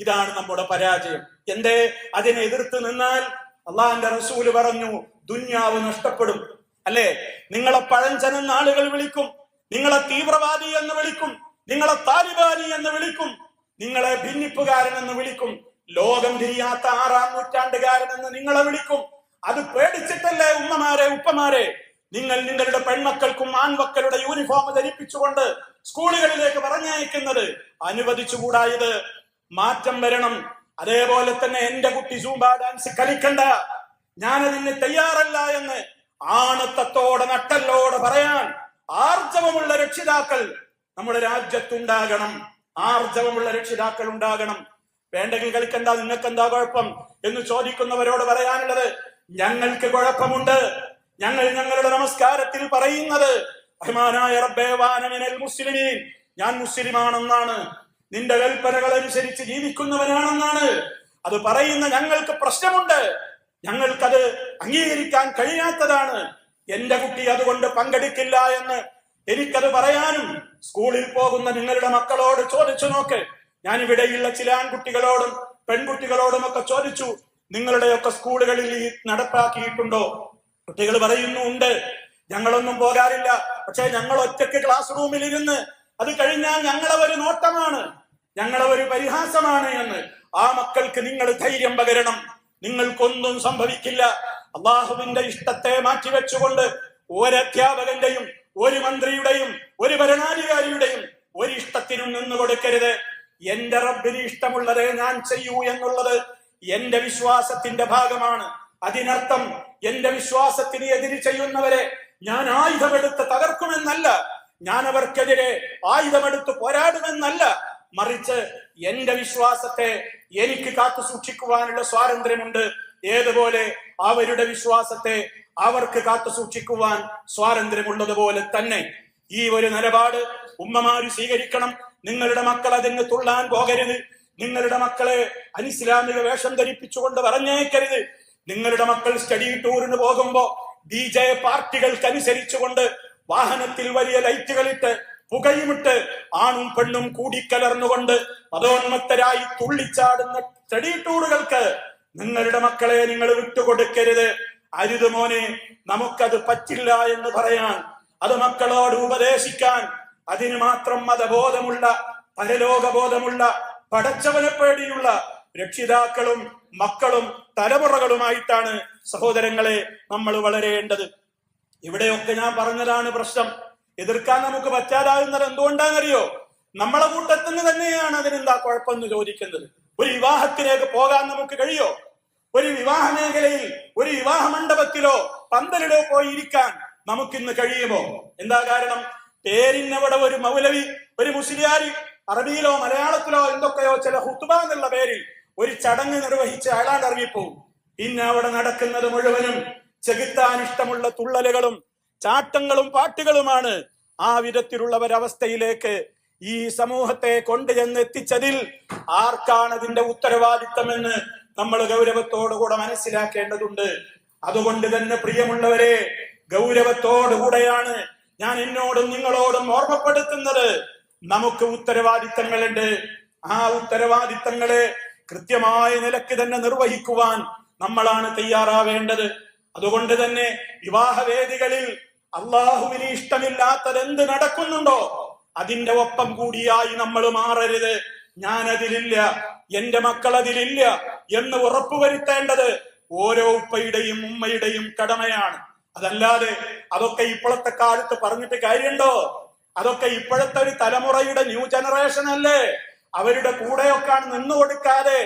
ഇതാണ് നമ്മുടെ പരാജയം. എന്തേ? അതിനെ എതിർത്ത് നിന്നാൽ അള്ളാഹിന്റെ റസൂല് പറഞ്ഞു, ദുന്യാവ് നഷ്ടപ്പെടും. അല്ലേ? നിങ്ങളെ പഴഞ്ചനെന്ന് ആളുകൾ വിളിക്കും, നിങ്ങളെ തീവ്രവാദി എന്ന് വിളിക്കും, നിങ്ങളെ താലിബാനി എന്ന് വിളിക്കും, നിങ്ങളെ ഭിന്നിപ്പുകാരൻ എന്ന് വിളിക്കും, ലോകം തിരിയാത്ത 6-ാം നൂറ്റാണ്ടുകാരൻ എന്ന് നിങ്ങളെ വിളിക്കും. അത് പേടിച്ചിട്ടല്ലേ ഉമ്മമാരെ, ഉപ്പമാരെ, നിങ്ങൾ നിങ്ങളുടെ പെൺമക്കൾക്കും ആൺമക്കളുടെ യൂണിഫോം ധരിപ്പിച്ചുകൊണ്ട് സ്കൂളുകളിലേക്ക് പറഞ്ഞയക്കുന്നത്? അനുവദിച്ചുകൂടായത്. മാറ്റം വരണം. അതേപോലെ തന്നെ എന്റെ കുട്ടി സൂംബ ഡാൻസ് കളിക്കണ്ട, ഞാനതിന് തയ്യാറല്ല എന്ന് ആണത്തത്തോടെ നട്ടല്ലോടെ പറയാൻ ആർജവമുള്ള രക്ഷിതാക്കൾ നമ്മുടെ രാജ്യത്തുണ്ടാകണം. ആർജവമുള്ള രക്ഷിതാക്കൾ ഉണ്ടാകണം. വേണ്ടെങ്കിൽ കളിക്കണ്ട, നിങ്ങൾക്ക് എന്താ കുഴപ്പം എന്ന് ചോദിക്കുന്നവരോട് പറയാനുള്ളത്, ഞങ്ങൾക്ക് കുഴപ്പമുണ്ട്. ഞങ്ങൾ ഞങ്ങളുടെ നമസ്കാരത്തിൽ പറയുന്നത് റഹ്മാനായ റബ്ബേ വാന മിനൽ മുസ്ലിമീൻ, ഞാൻ മുസ്ലിമാണെന്നാണ്, നിന്റെ കൽപ്പനകൾ അനുസരിച്ച് ജീവിക്കുന്നവനാണെന്നാണ്. അത് പറയുന്ന ഞങ്ങൾക്ക് പ്രശ്നമുണ്ട്. ഞങ്ങൾക്കത് അംഗീകരിക്കാൻ കഴിയാത്തതാണ്. എന്റെ കുട്ടി അതുകൊണ്ട് പങ്കെടുക്കില്ല എന്ന് എനിക്കത് പറയാനും സ്കൂളിൽ പോകുന്ന നിങ്ങളുടെ മക്കളോട് ചോദിച്ചു നോക്ക്. ഞാനിവിടെയുള്ള ചില ആൺകുട്ടികളോടും പെൺകുട്ടികളോടും ഒക്കെ ചോദിച്ചു, നിങ്ങളുടെയൊക്കെ സ്കൂളുകളിൽ ഈ നടപ്പാക്കിയിട്ടുണ്ടോ? കുട്ടികൾ പറയുന്നു, ഉണ്ട്, ഞങ്ങളൊന്നും പോകാറില്ല. പക്ഷെ ഞങ്ങൾ ഒറ്റയ്ക്ക് ക്ലാസ് റൂമിൽ ഇരുന്ന് അത് കഴിഞ്ഞാൽ ഞങ്ങളെ ഒരു നോട്ടമാണ്, ഞങ്ങളെ ഒരു പരിഹാസമാണ് എന്ന്. ആ മക്കൾക്ക് നിങ്ങൾ ധൈര്യം പകരണം. നിങ്ങൾക്കൊന്നും സംഭവിക്കില്ല. അള്ളാഹുവിന്റെ ഇഷ്ടത്തെ മാറ്റിവെച്ചുകൊണ്ട് ഒരധ്യാപകന്റെയും ഒരു മന്ത്രിയുടെയും ഒരു ഭരണാധികാരിയുടെയും ഒരു ഇഷ്ടത്തിനും നിന്നു കൊടുക്കരുത്. എന്റെ റബ്ബിന് ഇഷ്ടമുള്ളതേ ഞാൻ ചെയ്യൂ എന്നുള്ളത് എന്റെ വിശ്വാസത്തിന്റെ ഭാഗമാണ്. അതിനർത്ഥം എന്റെ വിശ്വാസത്തിന് എതിര് ചെയ്യുന്നവരെ ഞാൻ ആയുധമെടുത്ത് തകർക്കുമെന്നല്ല, ഞാൻ അവർക്കെതിരെ ആയുധമെടുത്ത് പോരാടുമെന്നല്ല, മറിച്ച് എന്റെ വിശ്വാസത്തെ എനിക്ക് കാത്തു സൂക്ഷിക്കുവാനുള്ള സ്വാതന്ത്ര്യമുണ്ട്. ഏതുപോലെ അവരുടെ വിശ്വാസത്തെ അവർക്ക് കാത്തു സൂക്ഷിക്കുവാൻ സ്വാതന്ത്ര്യമുള്ളതുപോലെ തന്നെ ഈ ഒരു നിലപാട് ഉമ്മമാര് സ്വീകരിക്കണം. നിങ്ങളുടെ മക്കൾ അതിന് തുള്ളാൻ പോകരുത്. നിങ്ങളുടെ മക്കളെ അനിസ്ലാമിക വേഷം ധരിപ്പിച്ചുകൊണ്ട് പറഞ്ഞേക്കരുത്. നിങ്ങളുടെ മക്കൾ സ്റ്റഡി ടൂറിന് പോകുമ്പോ DJ പാർട്ടികൾക്കനുസരിച്ചുകൊണ്ട് വാഹനത്തിൽ വലിയ ലൈറ്റുകളിട്ട് പുകയുമിട്ട് ആണും പെണ്ണും കൂടിക്കലർന്നുകൊണ്ട് മതോന്മത്തരായി തുള്ളിച്ചാടുന്ന സ്റ്റഡി ടൂറുകൾക്ക് നിങ്ങളുടെ മക്കളെ നിങ്ങൾ വിട്ടുകൊടുക്കരുത്. അരുത് മോനെ, നമുക്കത് പറ്റില്ല എന്ന് പറയാൻ, അത് മക്കളോട് ഉപദേശിക്കാൻ അതിന് മാത്രം മതബോധമുള്ള, പരലോകബോധമുള്ള, പടച്ചവനെ പേടിയുള്ള രക്ഷിതാക്കളും മക്കളും തലമുറകളുമായിട്ടാണ് സഹോദരങ്ങളെ നമ്മൾ വളരേണ്ടത്. ഇവിടെയൊക്കെ ഞാൻ പറഞ്ഞതാണ് പ്രശ്നം. എതിർക്കാൻ നമുക്ക് പറ്റാതാകുന്നത് എന്തുകൊണ്ടാണെന്നറിയോ? നമ്മളെ കൂട്ടത്തിൽ നിന്ന് തന്നെയാണ് അതിനെന്താ കുഴപ്പമെന്ന് ചോദിക്കുന്നത്. ഒരു വിവാഹത്തിലേക്ക് പോകാൻ നമുക്ക് കഴിയോ? ഒരു വിവാഹ മേഖലയിൽ ഒരു വിവാഹ മണ്ഡപത്തിലോ പന്തലിലോ പോയി ഇരിക്കാൻ നമുക്കിന്ന് കഴിയുമോ? എന്താ കാരണം? പേരിന്നവിടെ ഒരു മൗലവി, ഒരു മുസ്ലിയാരി അറബിയിലോ മലയാളത്തിലോ എന്തൊക്കെയോ ചില ഹുത്ബ എന്നുള്ള പേരിൽ ഒരു ചടങ്ങ് നിർവഹിച്ച് അയാളാണ്ട് ഇറങ്ങിപ്പോവും. പിന്നെ അവിടെ നടക്കുന്നത് മുഴുവനും ചെകുത്താൻ ഇഷ്ടമുള്ള തുള്ളലുകളും ചാട്ടങ്ങളും പാട്ടുകളുമാണ്. ആ വിധത്തിലുള്ള ഒരവസ്ഥയിലേക്ക് ഈ സമൂഹത്തെ കൊണ്ടുചെന്ന് എത്തിച്ചതിൽ ആർക്കാണ് അതിന്റെ ഉത്തരവാദിത്തമെന്ന് നമ്മൾ ഗൗരവത്തോടുകൂടെ മനസ്സിലാക്കേണ്ടതുണ്ട്. അതുകൊണ്ട് തന്നെ പ്രിയമുള്ളവരെ, ഗൗരവത്തോടുകൂടെയാണ് ഞാൻ എന്നോടും നിങ്ങളോടും ഓർമ്മപ്പെടുത്തുന്നത്. നമുക്ക് ഉത്തരവാദിത്തങ്ങളുണ്ട്. ആ ഉത്തരവാദിത്തങ്ങളെ കൃത്യമായ നിലയ്ക്ക് തന്നെ നിർവഹിക്കുവാൻ നമ്മളാണ് തയ്യാറാവേണ്ടത്. അതുകൊണ്ട് തന്നെ വിവാഹവേദികളിൽ അള്ളാഹുവിന് ഇഷ്ടമില്ലാത്തത് എന്ത് നടക്കുന്നുണ്ടോ അതിന്റെ ഒപ്പം കൂടിയായി നമ്മൾ മാറരുത്. ഞാൻ അതിലില്ല, എന്റെ മക്കൾ അതിലില്ല എന്ന് ഉറപ്പുവരുത്തേണ്ടത് ഓരോ ഉപ്പയുടെയും ഉമ്മയുടെയും കടമയാണ്. അതല്ലാതെ അതൊക്കെ ഇപ്പോഴത്തെ കാലത്ത് പറഞ്ഞിട്ട് കാര്യമുണ്ടോ? അതൊക്കെ ഇപ്പോഴത്തെ ഒരു തലമുറയുടെ ന്യൂ ജനറേഷൻ അല്ലേ? അവരുടെ കൂടെയൊക്കെ നിന്നു കൊടുക്കാതെ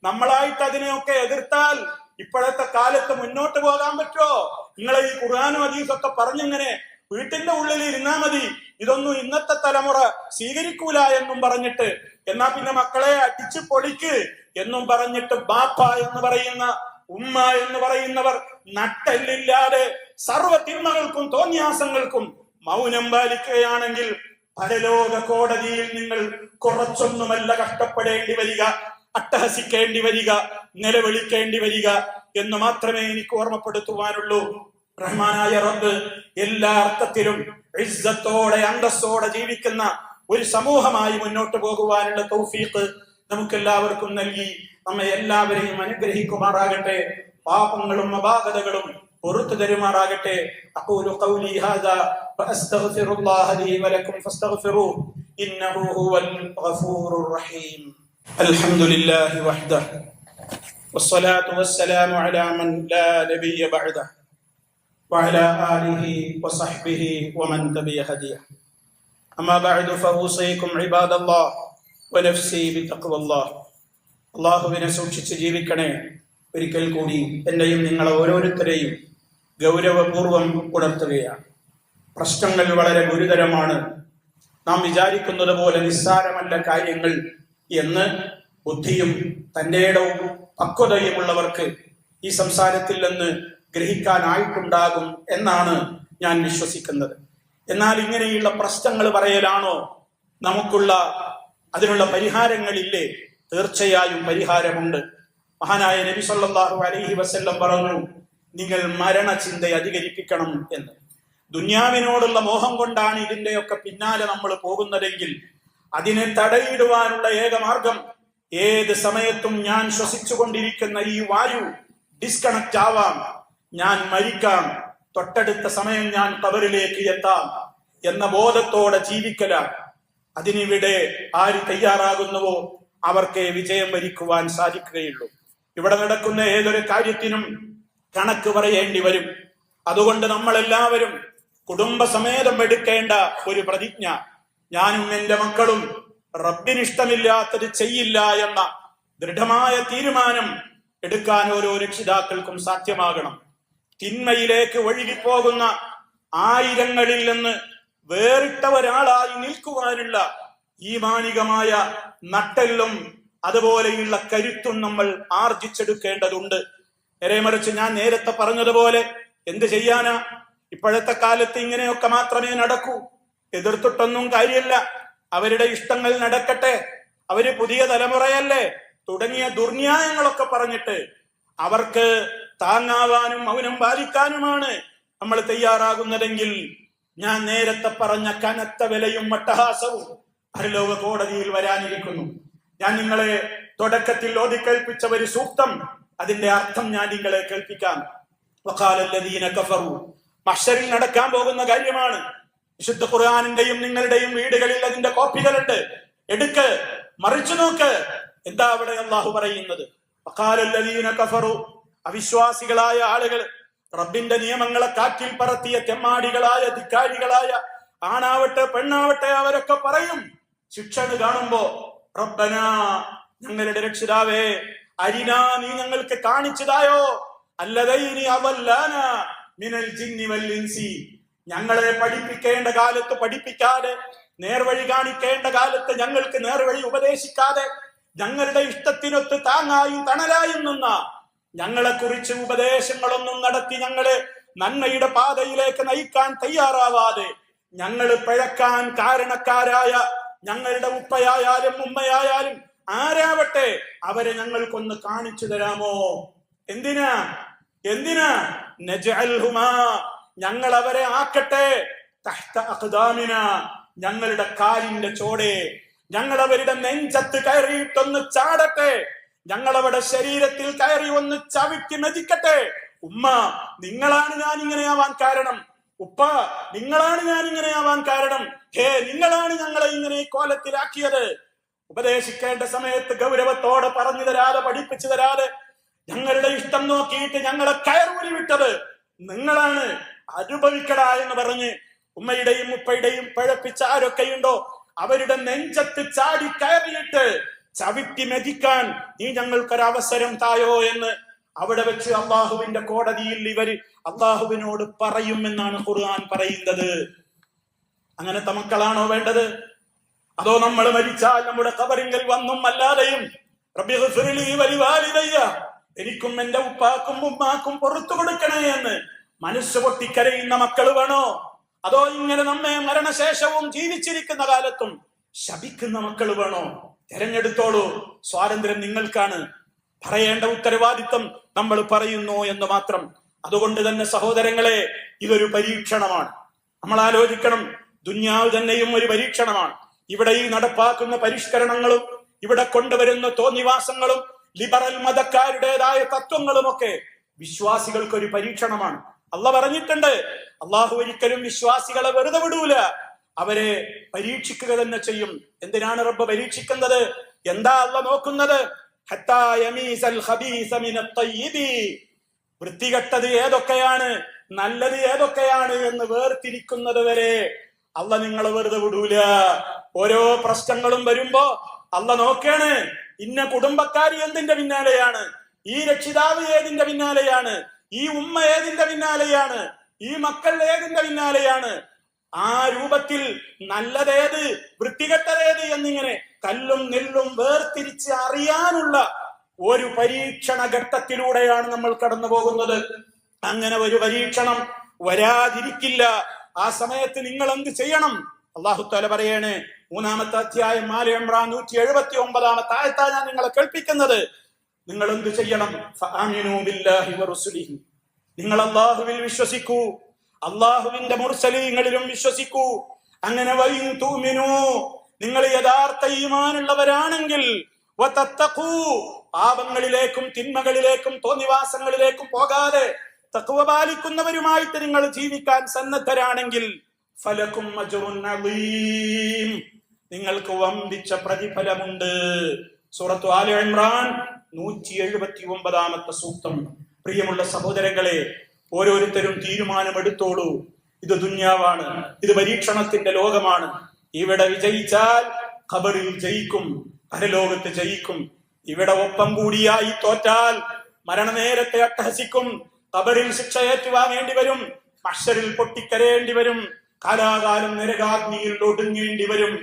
നമ്മളായിട്ട് അതിനെയൊക്കെ എതിർത്താൽ ഇപ്പോഴത്തെ കാലത്ത് മുന്നോട്ട് പോകാൻ പറ്റുമോ? നിങ്ങളെ ഈ ഖുർആനും ഹദീസൊക്കെ പറഞ്ഞിങ്ങനെ വീട്ടിന്റെ ഉള്ളിൽ ഇരുന്നാ മതി, ഇതൊന്നും ഇന്നത്തെ തലമുറ സ്വീകരിക്കൂല എന്നും പറഞ്ഞിട്ട്, എന്നാ പിന്നെ മക്കളെ അടിച്ചു പൊളിക്ക് എന്നും പറഞ്ഞിട്ട് ബാപ്പ എന്ന് പറയുന്ന ഉമ്മ എന്ന് പറയുന്നവർ നട്ടെല്ലില്ലാതെ സർവ്വ തിന്മകൾക്കും തോന്നിയാസങ്ങൾക്കും മൗനം പാലിക്കുകയാണെങ്കിൽ പരലോക കോടതിയിൽ നിങ്ങൾ കുറച്ചൊന്നുമല്ല കഷ്ടപ്പെടേണ്ടി വരിക, അട്ടഹസിക്കേണ്ടി വരിക, നിലവിളിക്കേണ്ടി വരിക എന്ന് മാത്രമേ എനിക്ക് ഓർമ്മപ്പെടുത്തുവാനുള്ളൂ. റഹ്മാനായ റബ്ബ് എല്ലാ അർത്ഥത്തിലും ഇസ്സത്തോടെ അന്തസ്സോടെ ജീവിക്കുന്ന ഒരു സമൂഹമായി മുന്നോട്ട് പോകുവാനുള്ള തൗഫീഖ് നമുക്കെല്ലാവർക്കും നൽകി നമ്മെ എല്ലാവരെയും അനുഗ്രഹിക്കുമാറാകട്ടെ. പാപങ്ങളും അപാകതകളും പൊറുത്തു തരുമാറാകട്ടെ. അഖൂലു ഖൗലി ഹാദാ വഅസ്തഗ്ഫിറുല്ലാഹ ലീ വലക്കും ഫസ്തഗ്ഫിറൂഹു ഇന്നഹു ഹുവൽ ഗഫൂറുർ റഹീം. അൽഹംദുലില്ലാഹി വഹ്ദഹു വസ്സലാത്തു വസ്സലാമു അലാ മൻ ലാ നബിയ്യ ബഅദഹു വഅലാ ആലിഹി വസഹ്ബിഹി വമൻ തബിഅ ഹദിയഹു. അമ്മാ ബഅദു ഫഊസീകും ഇബാദല്ലാഹ് വനഫ്സി ബിതഖ്വല്ലാഹ്. അല്ലാഹുവിനെ സൂക്ഷിച്ച് ജീവിക്കണേ. ഒരിക്കൽ കൂടി എന്നെയും നിങ്ങളെ ഓരോരുത്തരെയും ഗൗരവപൂർവം ഉണർത്തുകയാണ്. പ്രശ്നങ്ങൾ വളരെ ഗുരുതരമാണ്. നാം വിചാരിക്കുന്നത് പോലെ നിസ്സാരമല്ല കാര്യങ്ങൾ എന്ന് ബുദ്ധിയും തന്റെ ഇടവും പക്വതയുമുള്ളവർക്ക് ഈ സംസാരത്തിൽ നിന്ന് ഗ്രഹിക്കാനായിട്ടുണ്ടാകും എന്നാണ് ഞാൻ വിശ്വസിക്കുന്നത്. എന്നാൽ ഇങ്ങനെയുള്ള പ്രശ്നങ്ങൾ പറയലാണോ അതിനുള്ള പരിഹാരങ്ങളില്ലേ? തീർച്ചയായും പരിഹാരമുണ്ട്. മഹാനായ നബി സല്ലല്ലാഹു അലൈഹി വസല്ലം പറഞ്ഞു, നിങ്ങൾ മരണചിന്ത അധികരിപ്പിക്കണം എന്ന്. ദുന്യാവിനോടുള്ള മോഹം കൊണ്ടാണ് ഇതിന്റെയൊക്കെ പിന്നാലെ നമ്മൾ പോകുന്നതെങ്കിൽ അതിനെ തടയിടുവാനുള്ള ഏക മാർഗം, ഏത് സമയത്തും ഞാൻ ശ്വസിച്ചുകൊണ്ടിരിക്കുന്ന ഈ വായു ഡിസ്കണക്ട് ആവാം, ഞാൻ മരിക്കാം, തൊട്ടടുത്ത സമയം ഞാൻ ഖബറിലേക്ക് എത്താം എന്ന ബോധത്തോടെ ജീവിക്കലാണ്. അതിനിവിടെ ആര് തയ്യാറാകുന്നുവോ അവർക്ക് വിജയം വരിക്കുവാൻ സാധിക്കുകയുള്ളൂ. ഇവിടെ നടക്കുന്ന ഏതൊരു കാര്യത്തിനും കണക്ക് പറയേണ്ടി വരും. അതുകൊണ്ട് നമ്മളെല്ലാവരും കുടുംബസമേതം എടുക്കേണ്ട ഒരു പ്രതിജ്ഞ, ഞാനും എന്റെ മക്കളും റബ്ബിനിഷ്ടമില്ലാത്തത് ചെയ്യില്ല എന്ന ദൃഢമായ തീരുമാനം എടുക്കാൻ ഓരോ രക്ഷിതാക്കൾക്കും സാധ്യമാകണം. തിന്മയിലേക്ക് ഒഴുകിപ്പോകുന്ന ആയിരങ്ങളിൽ നിന്ന് വേറിട്ട ഒരാളായി നിൽക്കുവാനുള്ള ഈമാനികമായ നട്ടെല്ലും അതുപോലെയുള്ള കരുത്തും നമ്മൾ ആർജിച്ചെടുക്കേണ്ടതുണ്ട്. നേരെമറിച്ച് ഞാൻ നേരത്തെ പറഞ്ഞതുപോലെ എന്ത് ചെയ്യാനാ? ഇപ്പോഴത്തെ കാലത്ത് ഇങ്ങനെയൊക്കെ മാത്രമേ നടക്കൂ. എതിർത്തിട്ടൊന്നും കാര്യമില്ല. അവരുടെ ഇഷ്ടങ്ങൾ നടക്കട്ടെ, അവര് പുതിയ തലമുറയല്ലേ തുടങ്ങിയ ദുർന്യായങ്ങളൊക്കെ പറഞ്ഞിട്ട് അവർക്ക് താങ്ങാവാനും മൗനം പാലിക്കാനുമാണ് നമ്മൾ തയ്യാറാകുന്നതെങ്കിൽ ഞാൻ നേരത്തെ പറഞ്ഞ കനത്ത വിലയും അട്ടഹാസവും പരലോക കോടതിയിൽ വരാനിരിക്കുന്നു. ഞാൻ നിങ്ങളെ തുടക്കത്തിൽ ഓതിക്കേൽപ്പിച്ച ഒരു സൂക്തം, അതിന്റെ അർത്ഥം ഞാൻ നിങ്ങളെ കേൾപ്പിക്കാം. വഖാലല്ലദീന കഫറു, മഹ്ശറിൽ നടക്കാൻ പോകുന്ന കാര്യമാണ്. വിശുദ്ധ ഖുർആനിന്റെയും നിങ്ങളുടെയും വീടുകളിൽ അതിന്റെ കോപ്പികളുണ്ട്. എടുക്ക്, മറിച്ചു നോക്ക്. എന്താ അവിടെ അല്ലാഹു പറയുന്നത്? വഖാലല്ലദീന കഫറു, അവിശ്വാസികളായ ആളുകൾ, റബ്ബിന്റെ നിയമങ്ങളെ കാറ്റിൽ പറത്തിയ തെമ്മാടികളായ ധിക്കാരികളായ ആണാവട്ടെ പെണ്ണാവട്ടെ അവരൊക്കെ പറയും ശിക്ഷണ് കാണുമ്പോ, റബ്ബനാ, ഞങ്ങളുടെ രക്ഷിതാവേ, അരിനാ, നീ ഞങ്ങൾക്ക് കാണിച്ചതായോ അല്ലദൈനി അവല്ലാന മിനൽ ജിന്നി വൽ ഇൻസി, ഞങ്ങളെ പഠിപ്പിക്കേണ്ട കാലത്ത് പഠിപ്പിക്കാതെ നേർവഴി കാണിക്കേണ്ട കാലത്ത് ഞങ്ങൾക്ക് നേർവഴി ഉപദേശിക്കാതെ ഞങ്ങളുടെ ഇഷ്ടത്തിനൊത്ത് താങ്ങായും തണലായും നിന്ന, ഞങ്ങളെ കുറിച്ച് ഉപദേശങ്ങളൊന്നും നടത്തി ഞങ്ങളെ നന്മയുടെ പാതയിലേക്ക് നയിക്കാൻ തയ്യാറാവാതെ ഞങ്ങൾ പിഴക്കാൻ കാരണക്കാരായ ഞങ്ങളുടെ ഉപ്പയായാലും ഉമ്മയായാലും ആരാവട്ടെ അവരെ ഞങ്ങൾക്കൊന്ന് കാണിച്ചു തരാമോ? എന്തിനാ നജഅൽഹുമാ, ഞങ്ങൾ അവരെ ആക്കട്ടെ തഹ്ത അഖ്ദാമിന, ഞങ്ങളുടെ കാലിന്റെ ചോടെ, ഞങ്ങൾ അവരുടെ നെഞ്ചത്ത് കയറിയിട്ടൊന്ന് ചാടട്ടെ, ഞങ്ങളവരുടെ ശരീരത്തിൽ കയറി ഒന്ന് ചവിട്ടി മെതിക്കട്ടെ. ഉമ്മ, നിങ്ങളാണ് ഞാൻ ഇങ്ങനെയാവാൻ കാരണം. ഉപ്പ, നിങ്ങളാണ് ഞാൻ ഇങ്ങനെയാവാൻ കാരണം. നിങ്ങളാണ് ഞങ്ങളെ ഇങ്ങനെ കോലത്തിലാക്കിയത്. ഉപദേശിക്കേണ്ട സമയത്ത് ഗൗരവത്തോടെ പറഞ്ഞു തരാതെ, പഠിപ്പിച്ചു തരാതെ, ഞങ്ങളുടെ ഇഷ്ടം നോക്കിയിട്ട് ഞങ്ങളെ കയറൂരി വിട്ടത് നിങ്ങളാണ്, അനുഭവിക്കടാ എന്ന് പറഞ്ഞ് ഉമ്മയുടെയും ഉപ്പയുടെയും പഴപ്പിച്ച ആരൊക്കെയുണ്ടോ അവരുടെ നെഞ്ചത്ത് ചാടി കയറിയിട്ട് ചവിട്ടി മെതിക്കാൻ നീ ഞങ്ങൾക്കൊരവസരം തായോ എന്ന് അവിടെ വെച്ച് അള്ളാഹുവിന്റെ കോടതിയിൽ ഇവര് അള്ളാഹുവിനോട് പറയുമെന്നാണ് ഖുർആൻ പറയുന്നത്. അങ്ങനത്തെ മക്കളാണോ വേണ്ടത്? അതോ നമ്മൾ മരിച്ചാൽ നമ്മുടെ ഖബറിങ്കൽ വന്നും അല്ലാതെയും റബ്ബി ഗ്ഫിർലി വലിവാലിദയ്യ, എനിക്കും എന്റെ ഉപ്പാക്കും ഉമ്മാക്കും പുറത്തു കൊടുക്കണേ എന്ന് മനസ്സ് പൊട്ടിക്കരയുന്ന മക്കൾ വേണോ? അതോ ഇങ്ങനെ നമ്മെ മരണശേഷവും ജീവിച്ചിരിക്കുന്ന കാലത്തും ശപിക്കുന്ന മക്കൾ വേണോ? തെരഞ്ഞെടുത്തോളൂ. സ്വാതന്ത്ര്യം നിങ്ങൾക്കാണ്. പറയേണ്ട ഉത്തരവാദിത്വം നമ്മൾ പറയുന്നു എന്ന് മാത്രം. അതുകൊണ്ട് തന്നെ സഹോദരങ്ങളെ, ഇതൊരു പരീക്ഷണമാണ്. നമ്മൾ ആലോചിക്കണം, ദുന്യാവ് തന്നെയും ഒരു പരീക്ഷണമാണ്. ഇവിടെ ഈ നടപ്പാക്കുന്ന പരിഷ്കരണങ്ങളും ഇവിടെ കൊണ്ടുവരുന്ന തോന്നിവാസങ്ങളും ലിബറൽ മതക്കാരുടേതായ തത്വങ്ങളുമൊക്കെ വിശ്വാസികൾക്കൊരു പരീക്ഷണമാണ്. അള്ളാഹ് പറഞ്ഞിട്ടുണ്ട്, അള്ളാഹു ഒരിക്കലും വിശ്വാസികളെ വെറുതെ വിടൂല, അവരെ പരീക്ഷിക്കുക തന്നെ ചെയ്യും. എന്തിനാണ് റബ്ബ് പരീക്ഷിക്കുന്നത്? എന്താ അള്ളാഹ് നോക്കുന്നത്? വൃത്തികെട്ടത് ഏതൊക്കെയാണ്, നല്ലത് ഏതൊക്കെയാണ് എന്ന് വേർതിരിക്കുന്നത് വരെ അള്ളാഹ് നിങ്ങളെ വെറുതെ വിടൂല. ഓരോ പ്രശ്നങ്ങളും വരുമ്പോ അള്ളാഹ് നോക്കാണ്, ഇന്ന കുടുംബക്കാരി എന്തിന്റെ പിന്നാലെയാണ്, ഈ രക്ഷിതാവ് ഏതിന്റെ പിന്നാലെയാണ്, ഈ ഉമ്മ ഏതിന്റെ പിന്നാലെയാണ്, ഈ മക്കൾ ഏതിന്റെ പിന്നാലെയാണ്, ആ രൂപത്തിൽ നല്ലതേത് വൃത്തികെട്ടതേത് എന്നിങ്ങനെ കല്ലും നെല്ലും വേർതിരിച്ച് അറിയാനുള്ള ഒരു പരീക്ഷണ ഘട്ടത്തിലൂടെയാണ് നമ്മൾ കടന്നു പോകുന്നത്. അങ്ങനെ ഒരു പരീക്ഷണം വരാതിരിക്കില്ല. ആ സമയത്ത് നിങ്ങൾ എന്ത് ചെയ്യണം? അല്ലാഹു തആല പറയാണ്, 3-ാമത്തെ അധ്യായം ആല ഇംറാൻ 179-ാമത്തെ ആയത്താണ് ഞാൻ നിങ്ങളെ കേൾപ്പിക്കുന്നത്. നിങ്ങൾ എന്ത് ചെയ്യണം? ഫആമിനൂ ബില്ലാഹി വറസൂലിഹി, നിങ്ങൾ അല്ലാഹുവിൽ വിശ്വസിക്കൂ, അല്ലാഹുവിന്റെ മുർസലീങ്ങളിലും വിശ്വസിക്കൂ. അങ്ങനെ വഇൻ തുഅ്മിനൂ, നിങ്ങൾ യഥാർത്ഥ ഈമാനുള്ളവരാണെങ്കിൽ, വതത്തഖൂ, പാപങ്ങളിലേക്കും തിന്മകളിലേക്കും തോന്നിവാസങ്ങളിലേക്കും പോകാതെ തഖ്വ പാലിക്കുന്നവരുമായിട്ട് നിങ്ങൾ ജീവിക്കാൻ സന്നദ്ധരാണെങ്കിൽ, ഫലക്കും അജ്റുൻ അളീം, നിങ്ങൾക്ക് വമ്പിച്ച പ്രതിഫലമുണ്ട്. സൂറത്ത് ആല ഇംറാൻ 179-ാമത്തെ സൂക്തം. പ്രിയമുള്ള സഹോദരങ്ങളെ, ഓരോരുത്തരും തീരുമാനമെടുത്തോളൂ. ഇത് ദുന്യാവാണ്, ഇത് പരീക്ഷണത്തിന്റെ ലോകമാണ്. ഇവിടെ വിജയിച്ചാൽ ഖബറിൽ ജയിക്കും, പരലോകത്ത് ജയിക്കും. ഇവിടെ ഒപ്പം കൂടിയായി തോറ്റാൽ മരണനേരത്തെ അട്ടഹസിക്കും, ഖബറിൽ ശിക്ഷ ഏറ്റുവാങ്ങേണ്ടി വരും, മഹ്ശറിൽ പൊട്ടിക്കരയേണ്ടി വരും, കാലാകാലം നരകാഗ്നിയിൽ ഒടുങ്ങേണ്ടി വരും.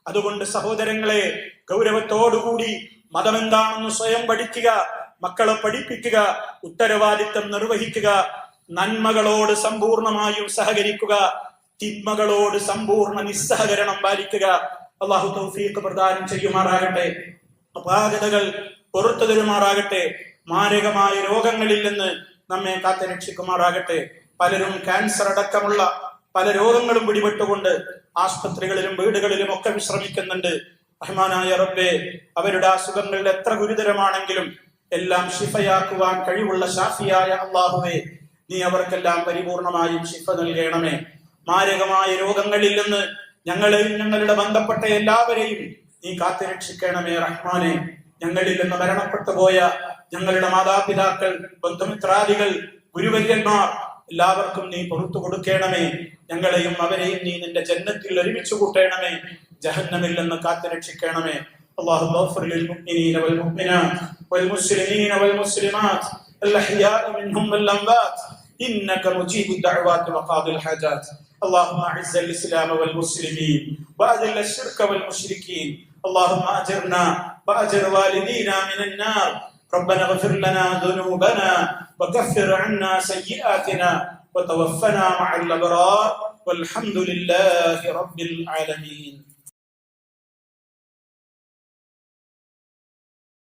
അതുകൊണ്ട് സഹോദരങ്ങളെ, ഗൗരവത്തോടുകൂടി മതം എന്താണെന്ന് സ്വയം പഠിക്കുക, മക്കളെ പഠിപ്പിക്കുക, ഉത്തരവാദിത്തം നിർവഹിക്കുക, നന്മകളോട് സമ്പൂർണമായും സഹകരിക്കുക, തിന്മകളോട് സമ്പൂർണ്ണ നിസ്സഹകരണം പാലിക്കുക. അല്ലാഹു തൗഫീഖ് പ്രദാനം ചെയ്യുമാറാകട്ടെ, അപാകതകൾ പുറത്തു തരുമാറാകട്ടെ, മാരകമായ രോഗങ്ങളിൽ നിന്ന് നമ്മെ കാത്തുരക്ഷിക്കുമാറാകട്ടെ. പലരും ക്യാൻസർ അടക്കമുള്ള പല രോഗങ്ങളും പിടിപെട്ടുകൊണ്ട് ആസ്പത്രികളിലും വീടുകളിലും ഒക്കെ വിശ്രമിക്കുന്നുണ്ട്. റഹ്മാനായ റബ്ബേ, അവരുടെ അസുഖങ്ങൾ എത്ര ഗുരുതരമാണെങ്കിലും എല്ലാം ശിഫയാക്കുവാൻ കഴിവുള്ള ഷാഫിയായ അല്ലാഹുവേ, നീ അവർക്കെല്ലാം പരിപൂർണമായും ശിഫ നൽകണമേ. മാരകമായ രോഗങ്ങളിൽ നിന്ന് ഞങ്ങളെയും ഞങ്ങളുടെ ബന്ധപ്പെട്ട എല്ലാവരെയും നീ കാത്തുരക്ഷിക്കണമേ റഹ്മാനെ. ഞങ്ങളിൽ നിന്ന് മരണപ്പെട്ടു പോയ ഞങ്ങളുടെ മാതാപിതാക്കൾ, ബന്ധുമിത്രാദികൾ, ഗുരുവര്യന്മാർ എല്ലാവർക്കും നീ പുറത്തു കൊടുക്കണമേ. ഞങ്ങളെയും അവരെയും നീ നിന്റെ ജന്നത്തിൽ ഒരുമിച്ച് കൂട്ടണമേ. ജഹന്നമിൽ നിന്ന് കാത്തുരക്ഷിക്കണമേ. اللهم اغفر للمؤمنين والمؤمنات والمسلمين والمسلمات الأحياء منهم والأموات إنك مجيب الدعوات وقاضي الحاجات. اللهم أعز الإسلام والمسلمين وأذل الشرك والمشركين. اللهم أجرنا وأجر والدينا من النار. ربنا اغفر لنا ذنوبنا وكفر عنا سيئاتنا وتوفنا مع الأبرار والحمد لله رب العالمين.